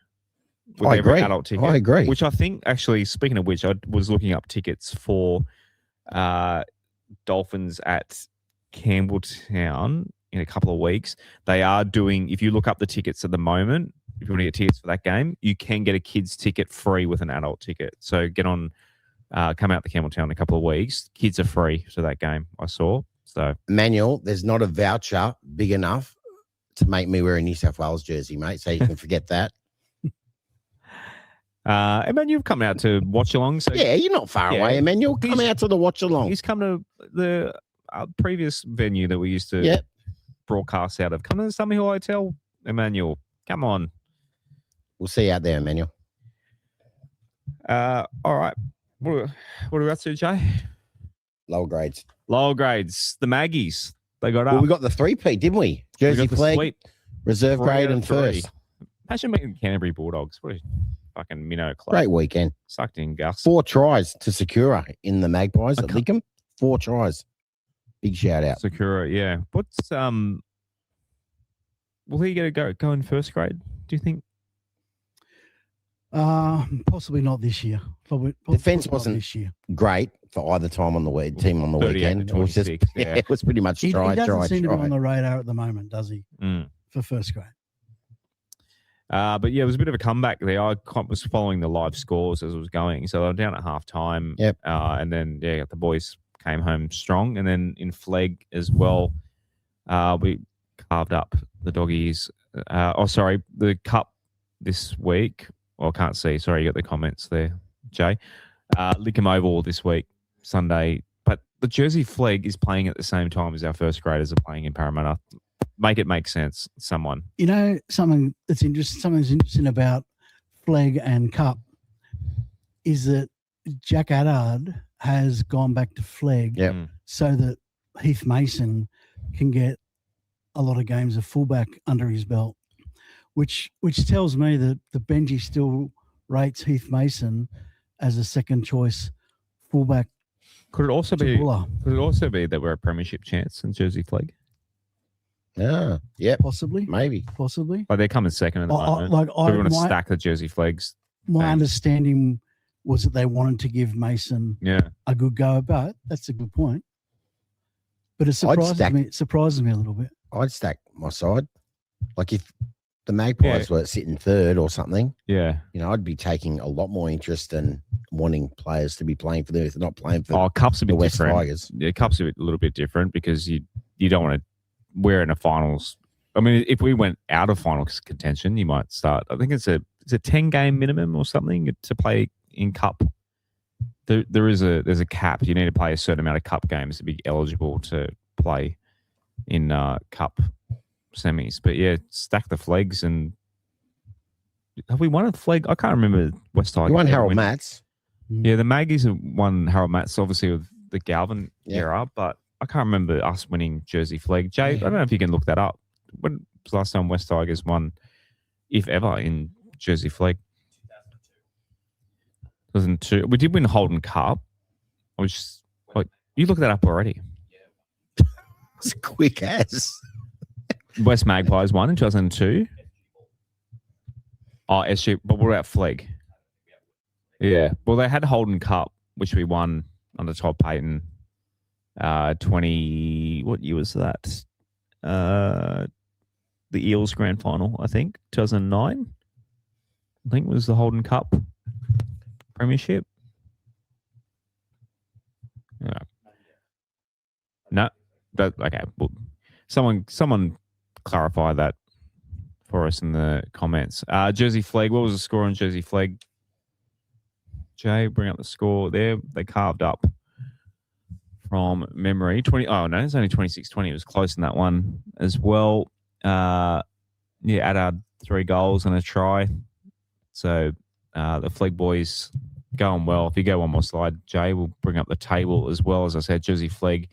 with I every agree. adult ticket. I agree. Which I think, actually, speaking of which, I was looking up tickets for Dolphins at Campbelltown in a couple of weeks. They are doing, if you look up the tickets at the moment, if you want to get tickets for that game, you can get a kid's ticket free with an adult ticket. So get on, come out to Campbelltown in a couple of weeks. Kids are free to that game, I saw. So Manuel, there's not a voucher big enough to make me wear a New South Wales jersey, mate. So you can forget that. Emmanuel, you've come out to watch along. So Yeah, you're not far away, Emmanuel. Come out to the watch along. He's come to the previous venue that we used to broadcast out of. Come to the Summer Hill Hotel, Emmanuel. Come on. We'll see you out there, Emmanuel. All right. What are we up to, Jay? Lower grades. Lower grades. The Maggies. They got up. Well, we got the 3P, didn't we? Jersey flag, reserve grade, and first. Imagine being Canterbury Bulldogs. What a fucking minnow club. Great weekend. Sucked in, Gus. 4 tries to Sakura in the Magpies at Lickham. 4 tries. Big shout out. Sakura, yeah. What's will he get a go in first grade, do you think? Possibly not this year. Defense possibly wasn't this year. Great for either team on the weekend. It was just, it was pretty much He try. doesn't seem to be on the radar at the moment, does he? For first grade. But yeah, it was a bit of a comeback there. I was following the live scores as it was going. So they were down at half time. Yep. And then, the boys came home strong. And then in Flegg as well, we carved up the doggies. The cup this week. Well, I can't see. Sorry, you got the comments there, Jay. Lickham Oval this week, Sunday. But the Jersey Flegg is playing at the same time as our first graders are playing in Parramatta. Make it make sense, someone. You know, something that's interesting about Flegg and Cup is that Jack Adard has gone back to Flegg so that Heath Mason can get a lot of games of fullback under his belt, which tells me that the Benji still rates Heath Mason as a second choice fullback. Could it also be that we're a premiership chance in Jersey Flegg? Yeah, possibly, maybe. Like they're coming second at the moment. We want to stack the Jersey Fleggs. My understanding was that they wanted to give Mason a good go, but that's a good point. But it surprises me a little bit. I'd stack my side. Like if the Magpies were sitting third or something, I'd be taking a lot more interest in wanting players to be playing for them if they're not playing for Cup's a bit the West different. Tigers. Yeah, Cup's a little bit different because you don't want to. We're in a finals. I mean, if we went out of finals contention, you might start. I think it's a 10-game minimum or something to play in Cup. There's a cap. You need to play a certain amount of Cup games to be eligible to play in Cup semis. But yeah, stack the Flegs and have we won a Flegg? I can't remember West Tigers. We won Harold Matts. Yeah, the Maggies have won Harold Matts, obviously with the Galvin era, but I can't remember us winning Jersey Flegg. Jay, I don't know if you can look that up. When was the last time West Tigers won, if ever, in Jersey Flegg? 2002. We did win Holden Cup. I was just like, you look that up already. It's quick as. West Magpies won in 2002. Oh, SG. But what about Flegg? Yeah. Well, they had Holden Cup, which we won under Todd Payton. 20, what year was that? The Eels grand final, I think, 2009. I think was the Holden Cup premiership. Yeah. No, okay. Well, someone clarify that for us in the comments. Jersey Flegg. What was the score on Jersey Flegg? Jay, bring up the score there. They carved up. From memory, 20. Oh no, it's only 26-20. It was close in that one as well. Adad 3 goals and a try. So the Flegg boys going well. If you go one more slide, Jay, we'll bring up the table as well. As I said, Jersey Flegg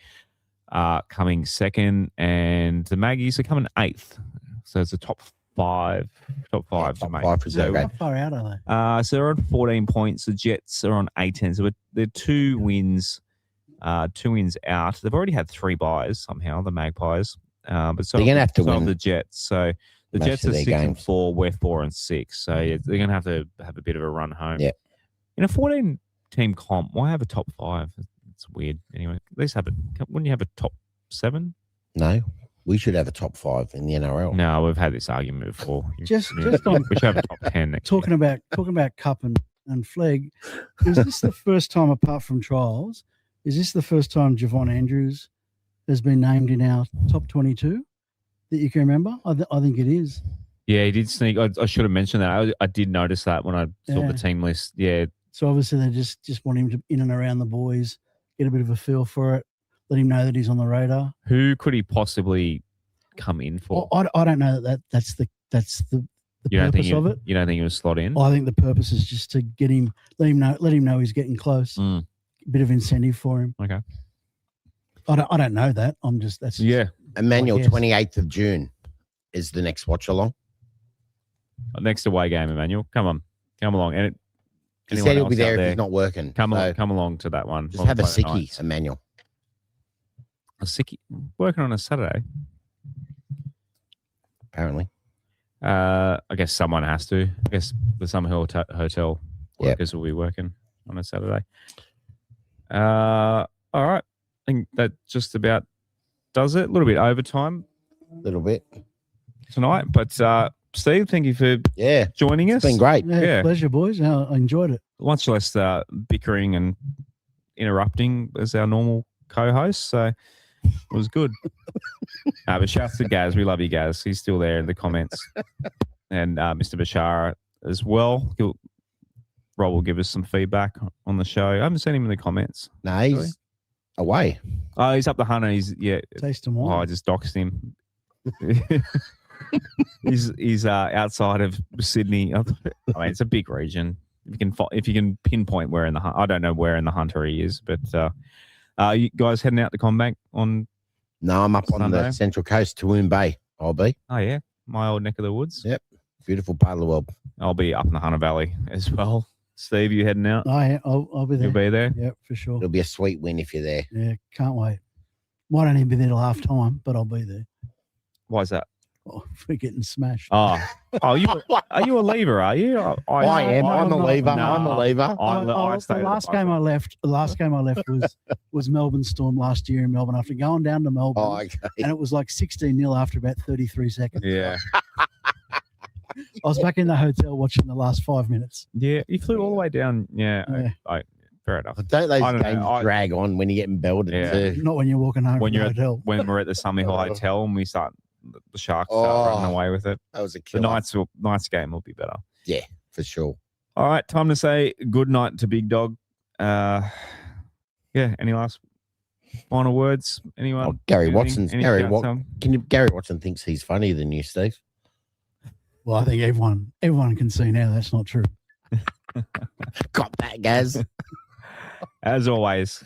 coming second, and the Maggies are coming 8th. So it's a top five. Top five for so how far out are they? So they're on 14 points. The Jets are on 18. So they're 2 wins. 2 wins out. They've already had 3 buys somehow, the Magpies. But so they're going to have to win the Jets. So The most Jets of are their 6 and games. 4. We're 4 and 6. So yeah, they're going to have a bit of a run home. Yeah. In a 14-team comp, why have a top 5? It's weird. Anyway, at least wouldn't you have a top 7? No, we should have a top 5 in the NRL. No, we've had this argument before. Just on we should have a top 10 next talking about Cup and Flegg. Is this the first time, apart from trials, is this the first time Javon Andrews has been named in our top 22 that you can remember? I think it is. Yeah, he did sneak. I should have mentioned that. I did notice that when I saw the team list. Yeah. So obviously they just want him to in and around the boys, get a bit of a feel for it, let him know that he's on the radar. Who could he possibly come in for? I don't know that's the purpose of it. You don't think he was slot in? I think the purpose is just to get him, let him know he's getting close. A bit of incentive for him. Okay. I don't know that. Emmanuel, 28th of June is the next watch along. Next away game, Emmanuel. Come along. And he said he'll be there if he's not working. Come along to that one. Just have a sickie, Emmanuel. A sickie? Working on a Saturday? Apparently. I guess someone has to. I guess the Summer Hill Hotel workers will be working on a Saturday. All right. I think that just about does it. A little bit overtime. A little bit. Tonight. But Steve, thank you for joining us. It's been great. Yeah. Pleasure, boys. I enjoyed it. Much less bickering and interrupting as our normal co-host. So it was good. But shouts to Gaz. We love you, Gaz. He's still there in the comments. And Mr. Bashara as well. Rob will give us some feedback on the show. I haven't seen him in the comments. No, he's away. Oh, he's up the Hunter. Taste him wine. I just doxed him. he's outside of Sydney. I mean, it's a big region. If you can pinpoint where in the I don't know where in the Hunter he is, but you guys heading out to Combank on? No, I'm up on the Central Coast, Tawoon Bay. I'll be. Oh yeah, my old neck of the woods. Yep, beautiful part of the world. I'll be up in the Hunter Valley as well. Steve, you heading out? I'll be there. You'll be there? Yeah, for sure. It'll be a sweet win if you're there. Yeah, can't wait. Might only be there till half time, but I'll be there. Why is that? Oh, we're getting smashed. Are you a lever? Are you? I am. I'm a lever. No, I'm a lever. The last game I left was Melbourne Storm last year in Melbourne after going down to Melbourne. Oh, okay. And it was like 16-0 after about 33 seconds. Yeah. I was back in the hotel watching the last 5 minutes. Yeah, you flew all the way down. Yeah. Fair enough. Don't those games drag on when you're getting belted? Yeah. Not when you're walking home from the hotel. When we're at the Summer Hill Hotel and the Sharks start running away with it. That was a killer. The night's game will be better. Yeah, for sure. All right, time to say good night to Big Dog. Any last final words? Anyone? Gary Watson. Gary Watson thinks he's funnier than you, Steve. Well, I think everyone can see now that's not true. Got that, Gaz. As always.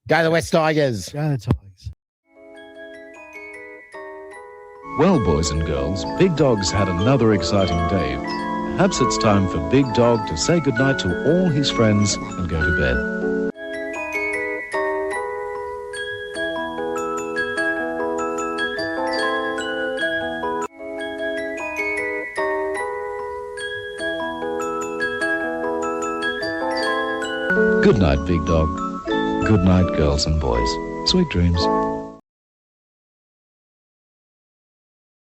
Go the West Tigers. Go the Tigers. Well, boys and girls, Big Dog's had another exciting day. Perhaps it's time for Big Dog to say goodnight to all his friends and go to bed. Good night, Big Dog. Good night, girls and boys. Sweet dreams.